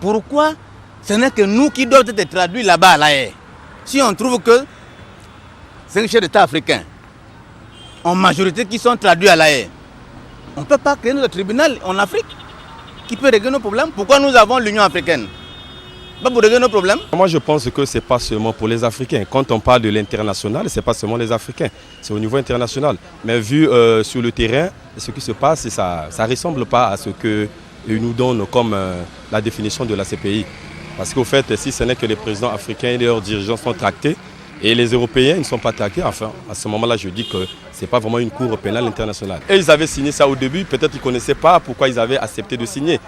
Pourquoi? Ce n'est que nous qui devons être traduits là-bas à la haie. Si on trouve que c'est un chef d'État africain, en majorité qui sont traduits à la haie, on ne peut pas créer notre tribunal en Afrique qui peut régler nos problèmes. Pourquoi nous avons l'Union africaine? Pas pour régler nos problèmes. Moi je pense que ce n'est pas seulement pour les Africains. Quand on parle de l'international, ce n'est pas seulement les Africains, c'est au niveau international. Mais vu sur le terrain, ce qui se passe, ça ne ressemble pas à ce que nous donne comme la définition de la CPI. Parce qu'au fait, si ce n'est que les présidents africains et leurs dirigeants sont tractés, Et les Européens ne sont pas attaqués. Enfin, à ce moment-là, je dis que ce n'est pas vraiment une cour pénale internationale. Et ils avaient signé ça au début, peut-être qu'ils ne connaissaient pas pourquoi ils avaient accepté de signer.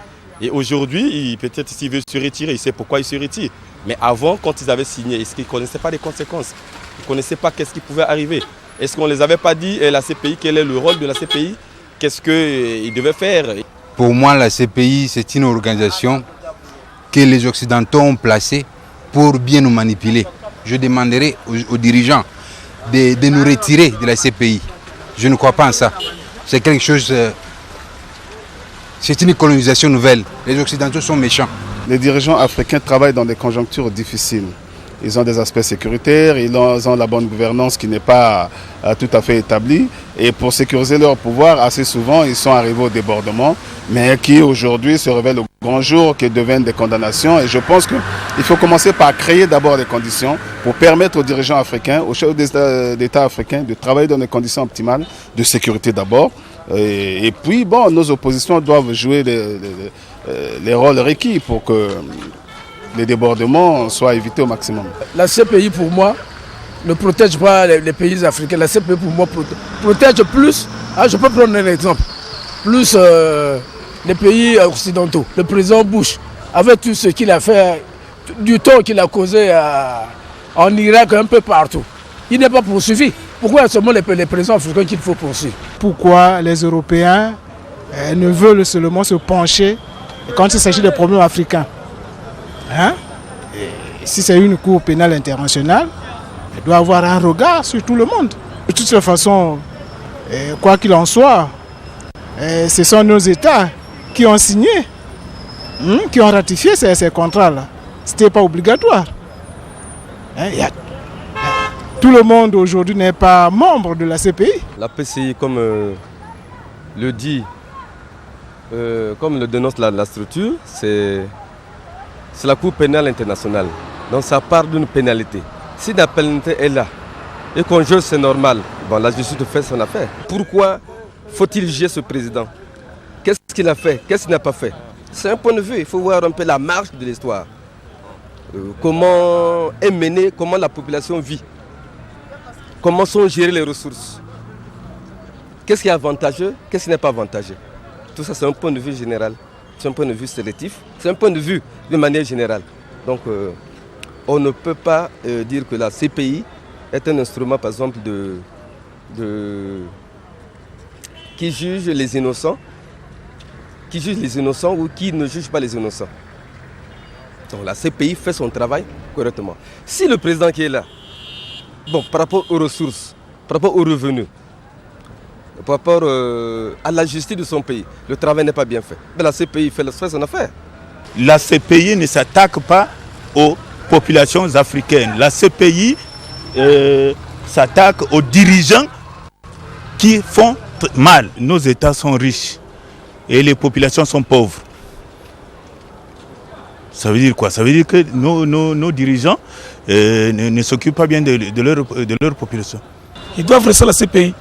Et aujourd'hui, peut-être s'il veut se retirer, il sait pourquoi il se retire. Mais avant, quand ils avaient signé, est-ce qu'ils ne connaissaient pas les conséquences? Ils ne connaissaient pas qu'est-ce qui pouvait arriver. Est-ce qu'on ne les avait pas dit, la CPI, quel est le rôle de la CPI? Qu'est-ce qu'ils devaient faire? Pour moi, la CPI, c'est une organisation que les Occidentaux ont placée pour bien nous manipuler. Je demanderai aux dirigeants de nous retirer de la CPI. Je ne crois pas en ça. C'est quelque chose... c'est une colonisation nouvelle. Les Occidentaux sont méchants. Les dirigeants africains travaillent dans des conjonctures difficiles. Ils ont des aspects sécuritaires, ils ont la bonne gouvernance qui n'est pas tout à fait établie. Et pour sécuriser leur pouvoir, assez souvent, ils sont arrivés au débordement, mais qui aujourd'hui se révèlent au grand jour, qui deviennent des condamnations. Et je pense qu'il faut commencer par créer d'abord des conditions pour permettre aux dirigeants africains, aux chefs d'État africains de travailler dans des conditions optimales, de sécurité d'abord. Et puis, bon, nos oppositions doivent jouer les rôles requis pour que les débordements soient évités au maximum. La CPI, pour moi, ne protège pas les pays africains. La CPI, pour moi, protège plus, je peux prendre un exemple, plus les pays occidentaux. Le président Bush, avec tout ce qu'il a fait, du tort qu'il a causé en Irak, un peu partout, il n'est pas poursuivi. Pourquoi seulement les présidents africains qu'il faut poursuivre? Pourquoi les Européens ne veulent seulement se pencher quand il s'agit des problèmes africains? Si c'est une cour pénale internationale, elle doit avoir un regard sur tout le monde. De toute façon, quoi qu'il en soit, ce sont nos États qui ont signé, qui ont ratifié ces contrats-là. Ce n'était pas obligatoire. Tout le monde aujourd'hui n'est pas membre de la CPI. La PCI, comme le dit, comme le dénonce la structure, c'est la Cour pénale internationale. Donc ça part d'une pénalité. Si la pénalité est là et qu'on juge, c'est normal, bon, la justice fait son affaire. Pourquoi faut-il juger ce président? Qu'est-ce qu'il a fait? Qu'est-ce qu'il n'a pas fait? C'est un point de vue. Il faut voir un peu la marche de l'histoire. Comment est menée, comment la population vit. Comment sont gérées les ressources. Qu'est-ce qui est avantageux? Qu'est-ce qui n'est pas avantageux? Tout ça, c'est un point de vue général. C'est un point de vue sélectif, c'est un point de vue de manière générale. Donc on ne peut pas dire que la CPI est un instrument, par exemple, qui juge les innocents, ou qui ne juge pas les innocents. Donc la CPI fait son travail correctement. Si le président qui est là, bon, par rapport aux ressources, par rapport aux revenus, par rapport à la justice de son pays, le travail n'est pas bien fait. Mais la CPI fait son affaire. La CPI ne s'attaque pas aux populations africaines. La CPI s'attaque aux dirigeants qui font mal. Nos États sont riches et les populations sont pauvres. Ça veut dire quoi? Ça veut dire que nos dirigeants ne s'occupent pas bien de leur population. Ils doivent rester à la CPI.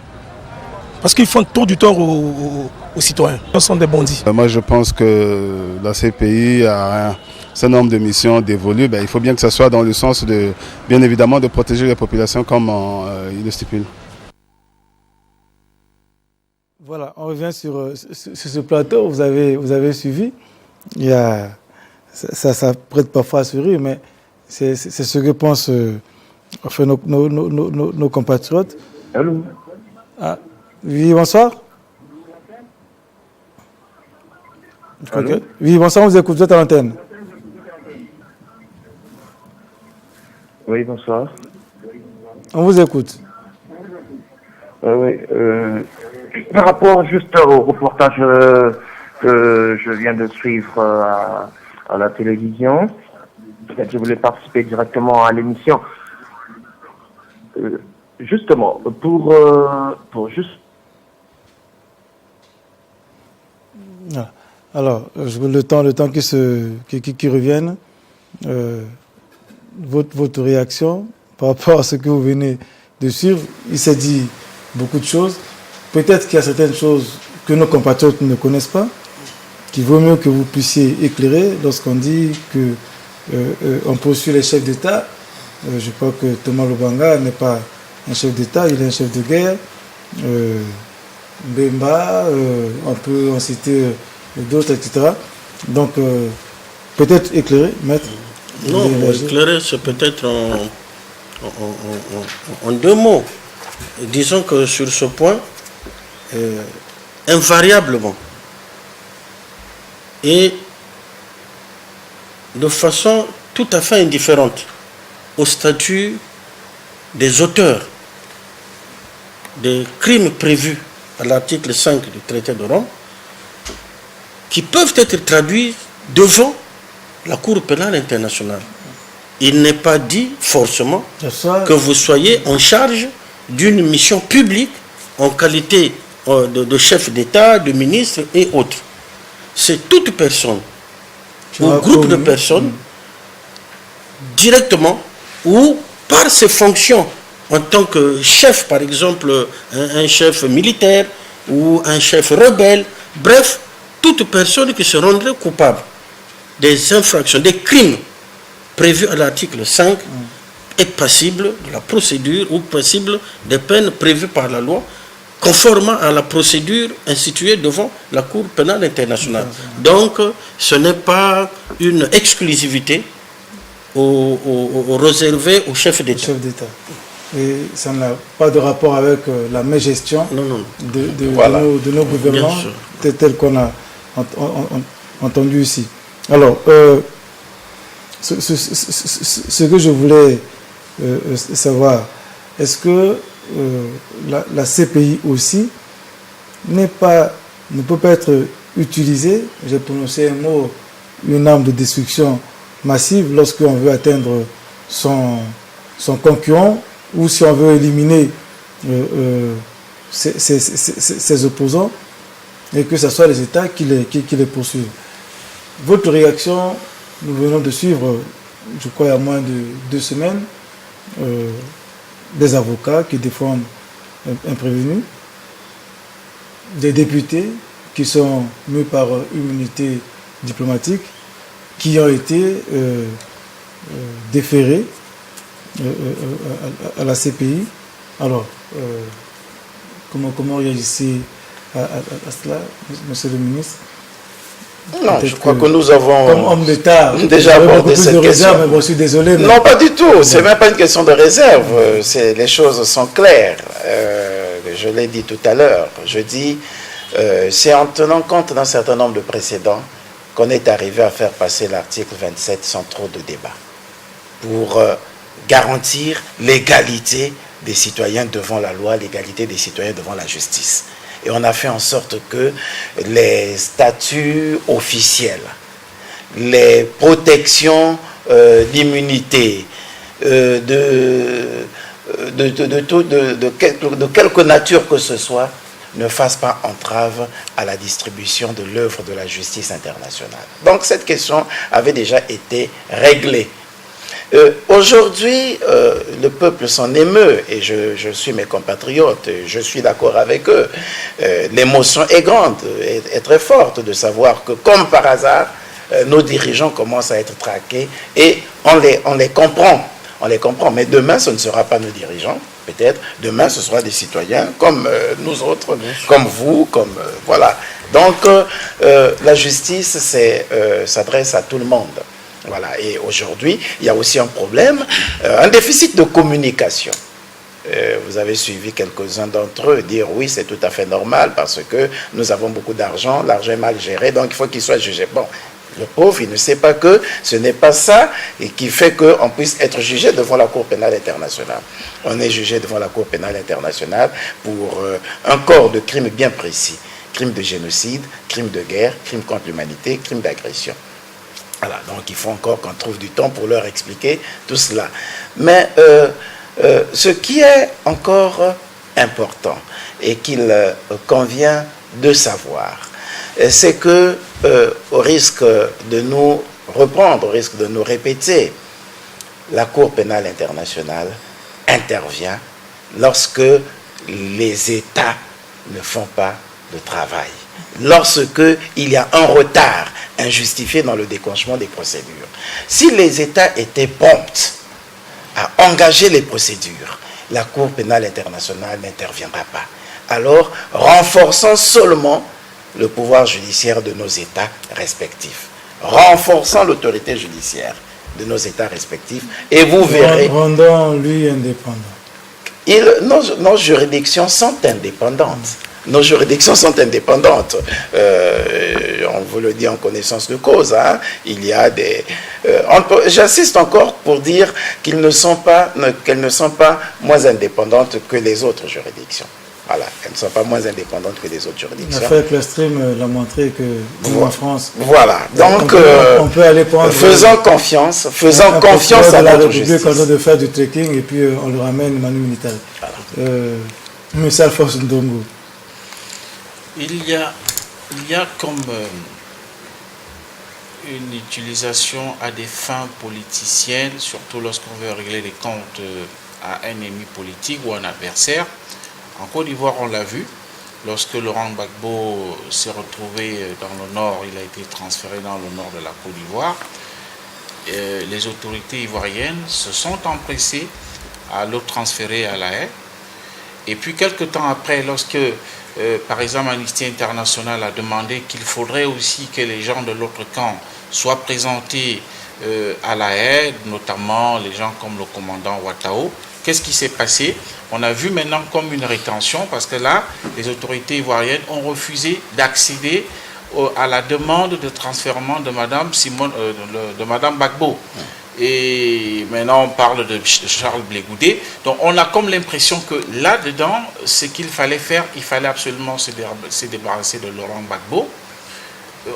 Parce qu'ils font tout du tort aux citoyens. Ce sont des bandits. Moi, je pense que la CPI a un certain nombre de missions dévolues. Il faut bien que ce soit dans le sens, bien évidemment, de protéger les populations comme il le stipule. Voilà, on revient sur ce plateau. Vous avez suivi. Ça prête parfois à sourire, mais c'est ce que pensent nos compatriotes. Allô? Oui, bonsoir. Oui, bonsoir, on vous écoute, vous êtes à l'antenne. Oui, bonsoir. On vous écoute. Oui, par rapport juste au reportage que je viens de suivre à la télévision, je voulais participer directement à l'émission. Justement, pour juste... Alors, le temps qui revienne, votre réaction par rapport à ce que vous venez de suivre, il s'est dit beaucoup de choses. Peut-être qu'il y a certaines choses que nos compatriotes ne connaissent pas, qu'il vaut mieux que vous puissiez éclairer lorsqu'on dit qu'on poursuit les chefs d'État Je crois que Thomas Lubanga n'est pas un chef d'État, il est un chef de guerre. Bemba, on peut en citer d'autres, etc. Donc, peut-être éclairer, maître. Non, éclairer, c'est peut-être en deux mots. Disons que sur ce point, invariablement et de façon tout à fait indifférente au statut des auteurs des crimes prévus à l'article 5 du traité de Rome, qui peuvent être traduits devant la Cour pénale internationale. Il n'est pas dit forcément que vous soyez en charge d'une mission publique en qualité de chef d'État, de ministre et autres. C'est toute personne ou groupe de personnes directement ou par ses fonctions en tant que chef, par exemple un chef militaire ou un chef rebelle, bref, toute personne qui se rendrait coupable des infractions, des crimes prévus à l'article 5 est passible de la procédure ou passible des peines prévues par la loi, conformément à la procédure instituée devant la Cour pénale internationale. Donc, ce n'est pas une exclusivité réservée au chef d'État. Et ça n'a pas de rapport avec la mégestion de nos gouvernements, tel qu'on a entendu ici. Alors, ce que je voulais savoir, est-ce que la CPI aussi ne peut pas être utilisée, j'ai prononcé un mot, une arme de destruction massive lorsqu'on veut atteindre son concurrent ou si on veut éliminer ses opposants et que ce soit les États qui les poursuivent. Votre réaction, nous venons de suivre, je crois il y a moins de 2 semaines, des avocats qui défendent un prévenu, des députés qui sont mis par immunité diplomatique, qui ont été déférés à la CPI. Alors, comment réagissez à cela, monsieur le ministre? Non, je crois que nous avons comme homme d'État déjà abordé cette question. Mais bon, je suis désolé. Mais... Non, pas du tout. C'est même pas une question de réserve. Les choses sont claires. Je l'ai dit tout à l'heure. Je dis, c'est en tenant compte d'un certain nombre de précédents qu'on est arrivé à faire passer l'article 27 sans trop de débat pour garantir l'égalité des citoyens devant la loi, l'égalité des citoyens devant la justice. Et on a fait en sorte que les statuts officiels, les protections d'immunité, de quelque nature que ce soit, ne fassent pas entrave à la distribution de l'œuvre de la justice internationale. Donc cette question avait déjà été réglée. Aujourd'hui, le peuple s'en émeut et je suis mes compatriotes, je suis d'accord avec eux. L'émotion est grande, est très forte de savoir que, comme par hasard, nos dirigeants commencent à être traqués et on les comprend. On les comprend, mais demain, ce ne sera pas nos dirigeants, peut-être. Demain, ce sera des citoyens comme nous autres, comme vous, comme... voilà. Donc, la justice s'adresse à tout le monde. Voilà. Et aujourd'hui, il y a aussi un problème, un déficit de communication. Vous avez suivi quelques-uns d'entre eux dire oui, c'est tout à fait normal parce que nous avons beaucoup d'argent, l'argent est mal géré, donc il faut qu'il soit jugé. Bon, le pauvre, il ne sait pas que ce n'est pas ça et qui fait qu'on puisse être jugé devant la Cour pénale internationale. On est jugé devant la Cour pénale internationale pour un corps de crimes bien précis. Crimes de génocide, crimes de guerre, crimes contre l'humanité, crimes d'agression. Voilà, donc il faut encore qu'on trouve du temps pour leur expliquer tout cela. Mais ce qui est encore important et qu'il convient de savoir, c'est que, au risque de nous reprendre, au risque de nous répéter, la Cour pénale internationale intervient lorsque les États ne font pas de travail, lorsqu'il y a un retard injustifié dans le déclenchement des procédures. Si les États étaient prompts à engager les procédures, la Cour pénale internationale n'interviendra pas. Alors, renforçons seulement le pouvoir judiciaire de nos États respectifs. Renforçons l'autorité judiciaire de nos États respectifs et vous verrez... Rendons-lui indépendant. Nos juridictions sont indépendantes. Nos juridictions sont indépendantes. On vous le dit en connaissance de cause. Hein. Il y a des... J'insiste encore pour dire qu'elles ne sont pas moins indépendantes que les autres juridictions. Voilà, elles ne sont pas moins indépendantes que les autres juridictions. L'affaire Clostream l'a montré que nous en France... Voilà, donc on peut aller prendre... Faisons confiance à la notre République justice. en train de faire du trekking et puis on le ramène Manu Militari. Monsieur Alphonse Ndongo. Il y a comme une utilisation à des fins politiciennes, surtout lorsqu'on veut régler les comptes à un ennemi politique ou un adversaire. En Côte d'Ivoire, on l'a vu, lorsque Laurent Gbagbo s'est retrouvé dans le nord, il a été transféré dans le nord de la Côte d'Ivoire. Les autorités ivoiriennes se sont empressées à le transférer à La Haye. Et puis, quelques temps après, lorsque, par exemple, Amnesty International a demandé qu'il faudrait aussi que les gens de l'autre camp soient présentés à La Haye, notamment les gens comme le commandant Ouattao, qu'est-ce qui s'est passé? On a vu maintenant comme une rétention parce que là, les autorités ivoiriennes ont refusé d'accéder à la demande de transfèrement de Madame Gbagbo. Et maintenant, on parle de Charles Blé Goudé. Donc, on a comme l'impression que là-dedans, ce qu'il fallait faire, il fallait absolument se débarrasser de Laurent Gbagbo.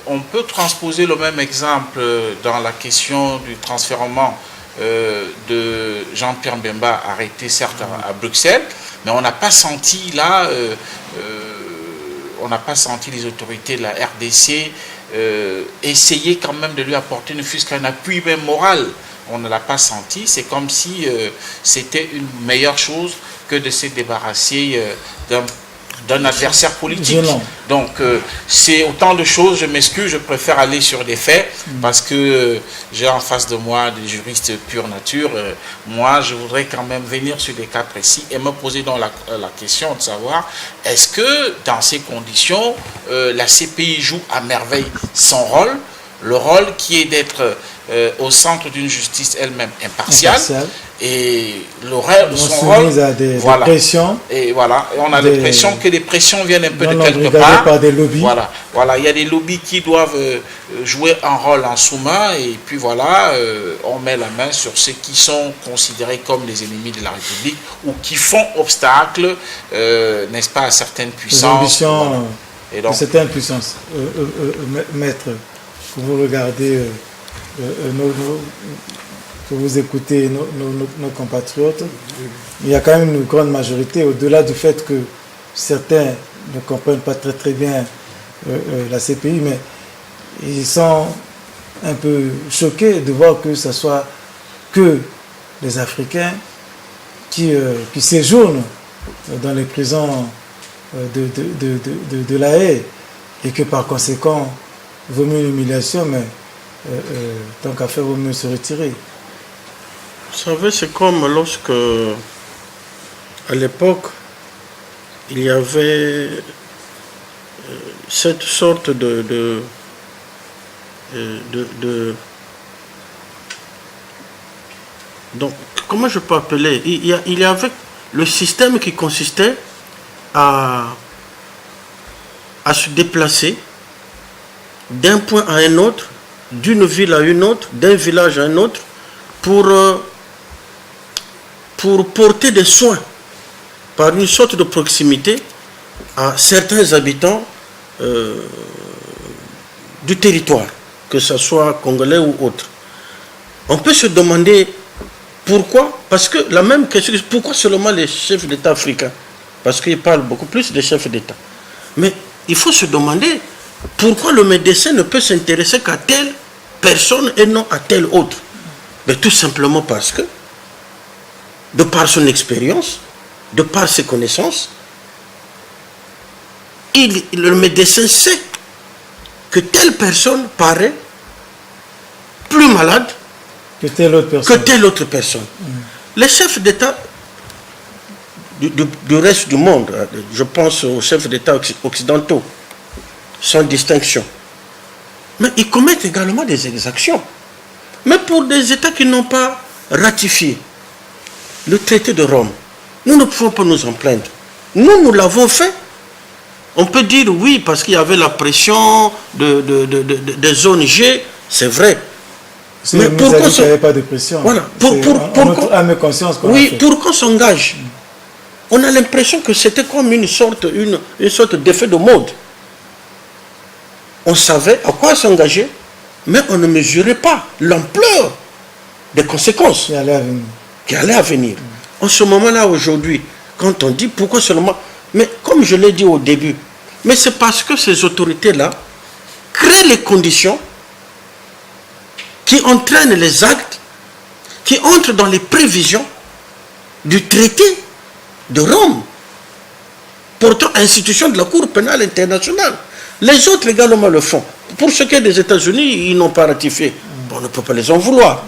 On peut transposer le même exemple dans la question du transfèrement de Jean-Pierre Mbemba, arrêté certes à Bruxelles, mais on n'a pas senti là, on n'a pas senti les autorités de la RDC essayer quand même de lui apporter ne fût-ce qu'un appui même moral. On ne l'a pas senti, c'est comme si c'était une meilleure chose que de se débarrasser d'un adversaire politique. Donc c'est autant de choses, je m'excuse, je préfère aller sur des faits parce que j'ai en face de moi des juristes pure nature. Moi, je voudrais quand même venir sur des cas précis et me poser donc la question de savoir est-ce que dans ces conditions, la CPI joue à merveille son rôle, le rôle qui est d'être au centre d'une justice elle-même impartiale. Et son rôle, à des pressions. Et voilà, et on a l'impression que les pressions viennent un peu de quelque part. Par des lobbies. Voilà, il y a des lobbies qui doivent jouer un rôle en sous-main et puis voilà, on met la main sur ceux qui sont considérés comme les ennemis de la République ou qui font obstacle, n'est-ce pas, à certaines puissances. Les ambitions et donc, de certaines puissances. Maître, quand vous regardez que vous écoutez nos compatriotes, il y a quand même une grande majorité, au-delà du fait que certains ne comprennent pas très bien la CPI, mais ils sont un peu choqués de voir que ce soit que les Africains qui séjournent dans les prisons de La Haye et que par conséquent, il vaut mieux l'humiliation, mais tant qu'à faire, il vaut mieux se retirer. Vous savez, c'est comme lorsque, à l'époque, il y avait cette sorte donc, comment je peux appeler? Il y avait le système qui consistait à se déplacer d'un point à un autre, d'une ville à une autre, d'un village à un autre, pour porter des soins par une sorte de proximité à certains habitants du territoire, que ce soit congolais ou autre. On peut se demander pourquoi, parce que la même question, pourquoi seulement les chefs d'État africains? Parce qu'ils parlent beaucoup plus des chefs d'État. Mais il faut se demander pourquoi le médecin ne peut s'intéresser qu'à telle personne et non à telle autre. Mais tout simplement parce que, de par son expérience, de par ses connaissances, le médecin sait que telle personne paraît plus malade que telle autre personne. Les chefs d'État du reste du monde, je pense aux chefs d'État occidentaux, sans distinction, mais ils commettent également des exactions. Mais pour des États qui n'ont pas ratifié le traité de Rome, nous ne pouvons pas nous en plaindre. Nous l'avons fait. On peut dire oui, parce qu'il y avait la pression des ONG, c'est vrai. Mais pourquoi il n'y avait pas de pression? Voilà. Pour qu'on s'engage, on a l'impression que c'était comme une sorte d'effet de mode. On savait à quoi s'engager, mais on ne mesurait pas l'ampleur des conséquences qui allaient à venir. En ce moment-là, aujourd'hui, quand on dit pourquoi seulement... Mais comme je l'ai dit au début, mais c'est parce que ces autorités-là créent les conditions qui entraînent les actes, qui entrent dans les prévisions du traité de Rome, portant institution de la Cour pénale internationale. Les autres également le font. Pour ce qui est des États-Unis, ils n'ont pas ratifié. On ne peut pas les en vouloir.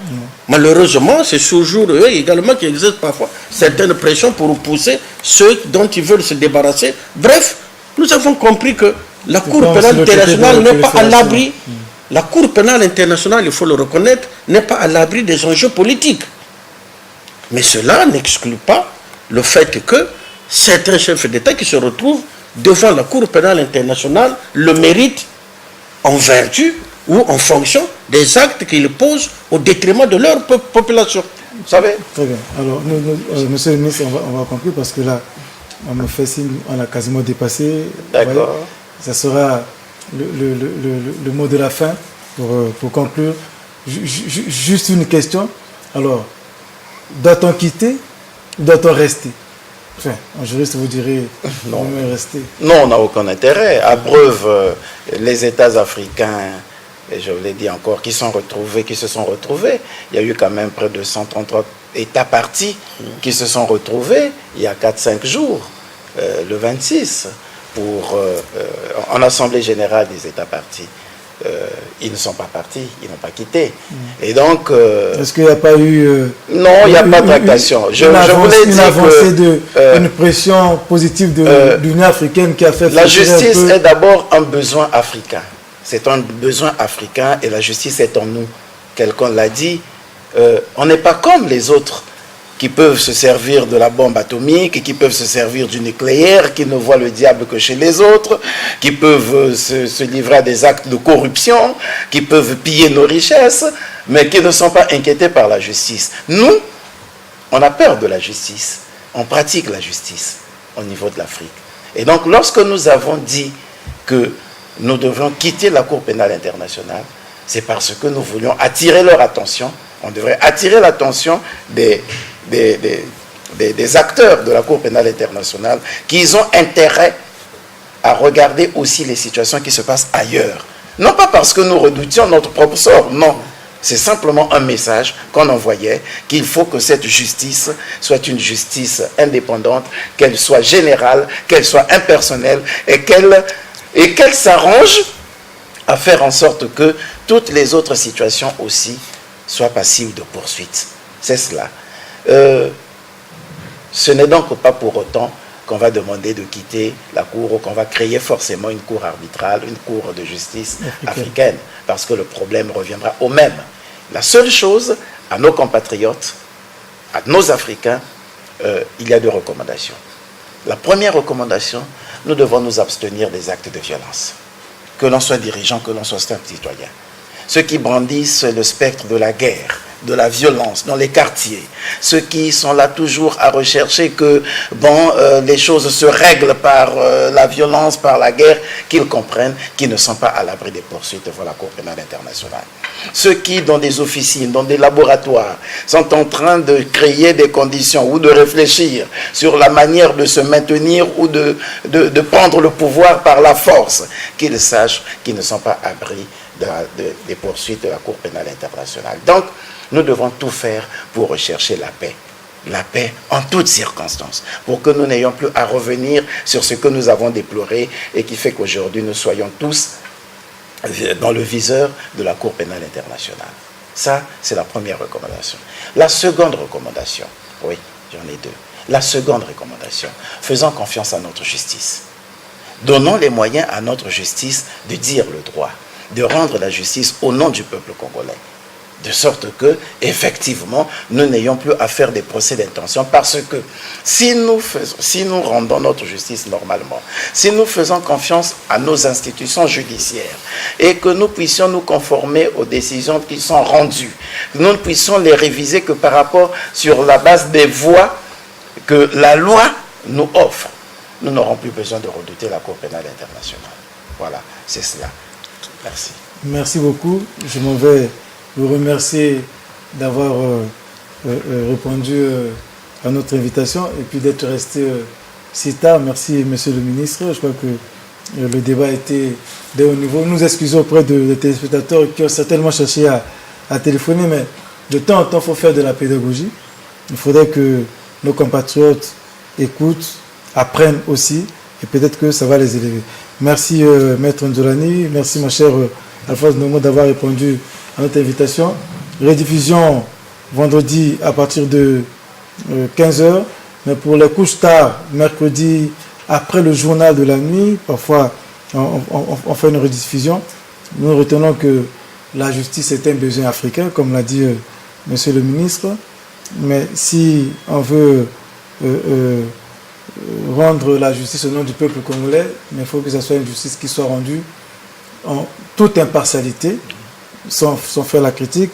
Malheureusement, c'est toujours eux également qui exercent parfois certaines pressions pour pousser ceux dont ils veulent se débarrasser. Bref, nous avons compris que la Cour pénale internationale n'est pas à l'abri. La Cour pénale internationale, il faut le reconnaître, n'est pas à l'abri des enjeux politiques. Mais cela n'exclut pas le fait que certains chefs d'État qui se retrouvent devant la Cour pénale internationale le méritent en vertu ou en fonction des actes qu'ils posent au détriment de leur population. Vous savez? Très bien. Alors, monsieur le ministre, on va conclure parce que là, on me fait signe, on a quasiment dépassé. D'accord. Ça sera le mot de la fin pour conclure. Juste une question. Alors, doit-on quitter ou doit-on rester? Enfin, un juriste vous dirait non, rester. Non, on n'a aucun intérêt. À preuve, les États africains, et je vous l'ai dit encore, qui se sont retrouvés. Il y a eu quand même près de 133 États partis qui se sont retrouvés il y a 4-5 jours, le 26, en Assemblée générale des États partis. Ils ne sont pas partis, ils n'ont pas quitté. Et donc... Est-ce qu'il n'y a pas eu... non, il n'y a pas de tractation. Une avancée une pression positive de l'Union africaine qui a fait... La justice est d'abord un besoin africain. C'est un besoin africain et la justice est en nous. Quelqu'un l'a dit, on n'est pas comme les autres qui peuvent se servir de la bombe atomique, qui peuvent se servir du nucléaire, qui ne voient le diable que chez les autres, qui peuvent se livrer à des actes de corruption, qui peuvent piller nos richesses, mais qui ne sont pas inquiétés par la justice. Nous, on a peur de la justice. On pratique la justice au niveau de l'Afrique. Et donc, lorsque nous avons dit que nous devions quitter la Cour pénale internationale, c'est parce que nous voulions attirer leur attention. On devrait attirer l'attention des acteurs de la Cour pénale internationale qui ont intérêt à regarder aussi les situations qui se passent ailleurs. Non pas parce que nous redoutions notre propre sort, non. C'est simplement un message qu'on envoyait, qu'il faut que cette justice soit une justice indépendante, qu'elle soit générale, qu'elle soit impersonnelle et qu'elle s'arrange à faire en sorte que toutes les autres situations aussi soient passibles de poursuite. C'est cela. Ce n'est donc pas pour autant qu'on va demander de quitter la Cour ou qu'on va créer forcément une cour arbitrale, une cour de justice africaine, parce que le problème reviendra au même. La seule chose, à nos compatriotes, à nos Africains, il y a 2 recommandations. La première recommandation, nous devons nous abstenir des actes de violence. Que l'on soit dirigeant, que l'on soit citoyen. Ceux qui brandissent le spectre de la guerre, de la violence dans les quartiers, ceux qui sont là toujours à rechercher que les choses se règlent par la violence, par la guerre, qu'ils comprennent qu'ils ne sont pas à l'abri des poursuites devant la Cour pénale internationale. Ceux qui, dans des officines, dans des laboratoires, sont en train de créer des conditions ou de réfléchir sur la manière de se maintenir ou de prendre le pouvoir par la force, qu'ils sachent qu'ils ne sont pas à l'abri des poursuites de la Cour pénale internationale. Donc, nous devons tout faire pour rechercher la paix en toutes circonstances, pour que nous n'ayons plus à revenir sur ce que nous avons déploré et qui fait qu'aujourd'hui nous soyons tous dans le viseur de la Cour pénale internationale. Ça, c'est la première recommandation. La seconde recommandation, Oui, j'en ai deux. La seconde recommandation, faisons confiance à notre justice. Donnons les moyens à notre justice de dire le droit, de rendre la justice au nom du peuple congolais. De sorte que, effectivement, nous n'ayons plus à faire des procès d'intention parce que si nous rendons notre justice normalement, si nous faisons confiance à nos institutions judiciaires et que nous puissions nous conformer aux décisions qui sont rendues, nous ne puissions les réviser que par rapport sur la base des voies que la loi nous offre, nous n'aurons plus besoin de redouter la Cour pénale internationale. Voilà, c'est cela. Merci. Merci beaucoup. Je m'en vais vous remercier d'avoir répondu à notre invitation et puis d'être resté si tard. Merci, monsieur le ministre. Je crois que le débat était de haut niveau. Nous nous excusons auprès des téléspectateurs qui ont certainement cherché à téléphoner, mais de temps en temps, il faut faire de la pédagogie. Il faudrait que nos compatriotes écoutent, apprennent aussi, et peut-être que ça va les élever. Merci, Maître Ndjolani. Merci, mon cher Alphonse Nomo, d'avoir répondu à notre invitation. Rediffusion vendredi à partir de 15h, mais pour les couches tard, mercredi après le journal de la nuit, parfois on fait une rediffusion. Nous retenons que la justice est un besoin africain, comme l'a dit monsieur le ministre, mais si on veut rendre la justice au nom du peuple congolais, mais il faut que ce soit une justice qui soit rendue en toute impartialité, sans faire la critique.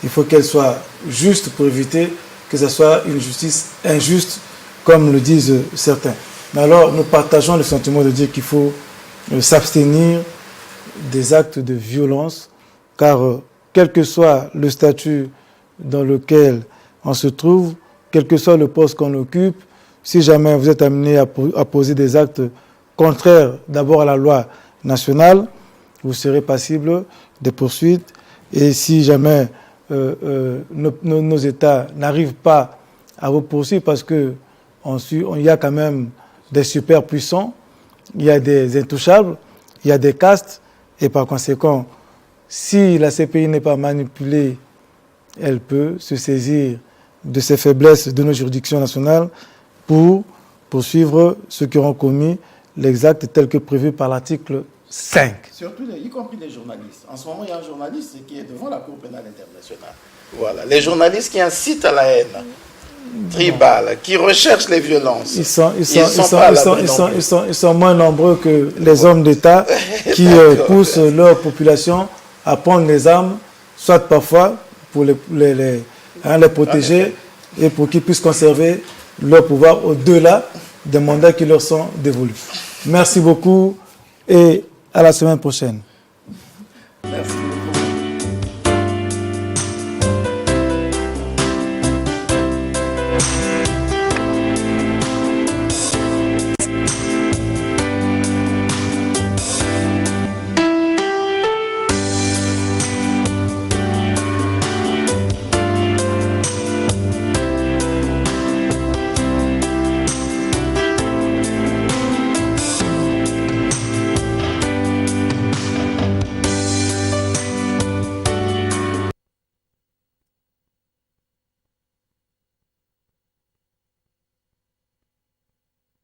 Il faut qu'elle soit juste pour éviter que ce soit une justice injuste, comme le disent certains. Mais alors, nous partageons le sentiment de dire qu'il faut s'abstenir des actes de violence, car quel que soit le statut dans lequel on se trouve, quel que soit le poste qu'on occupe, si jamais vous êtes amené à poser des actes contraires d'abord à la loi nationale, vous serez passible des poursuites. Et si jamais nos États n'arrivent pas à vous poursuivre parce qu'il y a quand même des super puissants, il y a des intouchables, il y a des castes, et par conséquent, si la CPI n'est pas manipulée, elle peut se saisir de ces faiblesses de nos juridictions nationales pour poursuivre ceux qui auront commis les actes tels que prévus par l'article 5. Surtout, y compris les journalistes. En ce moment, il y a un journaliste qui est devant la Cour pénale internationale. Voilà, les journalistes qui incitent à la haine tribale, qui recherchent les violences. Ils sont moins nombreux que les hommes d'État qui poussent leur population à prendre les armes, soit parfois pour les protéger et pour qu'ils puissent conserver leur pouvoir au-delà des mandats qui leur sont dévolus. Merci beaucoup et à la semaine prochaine. Merci.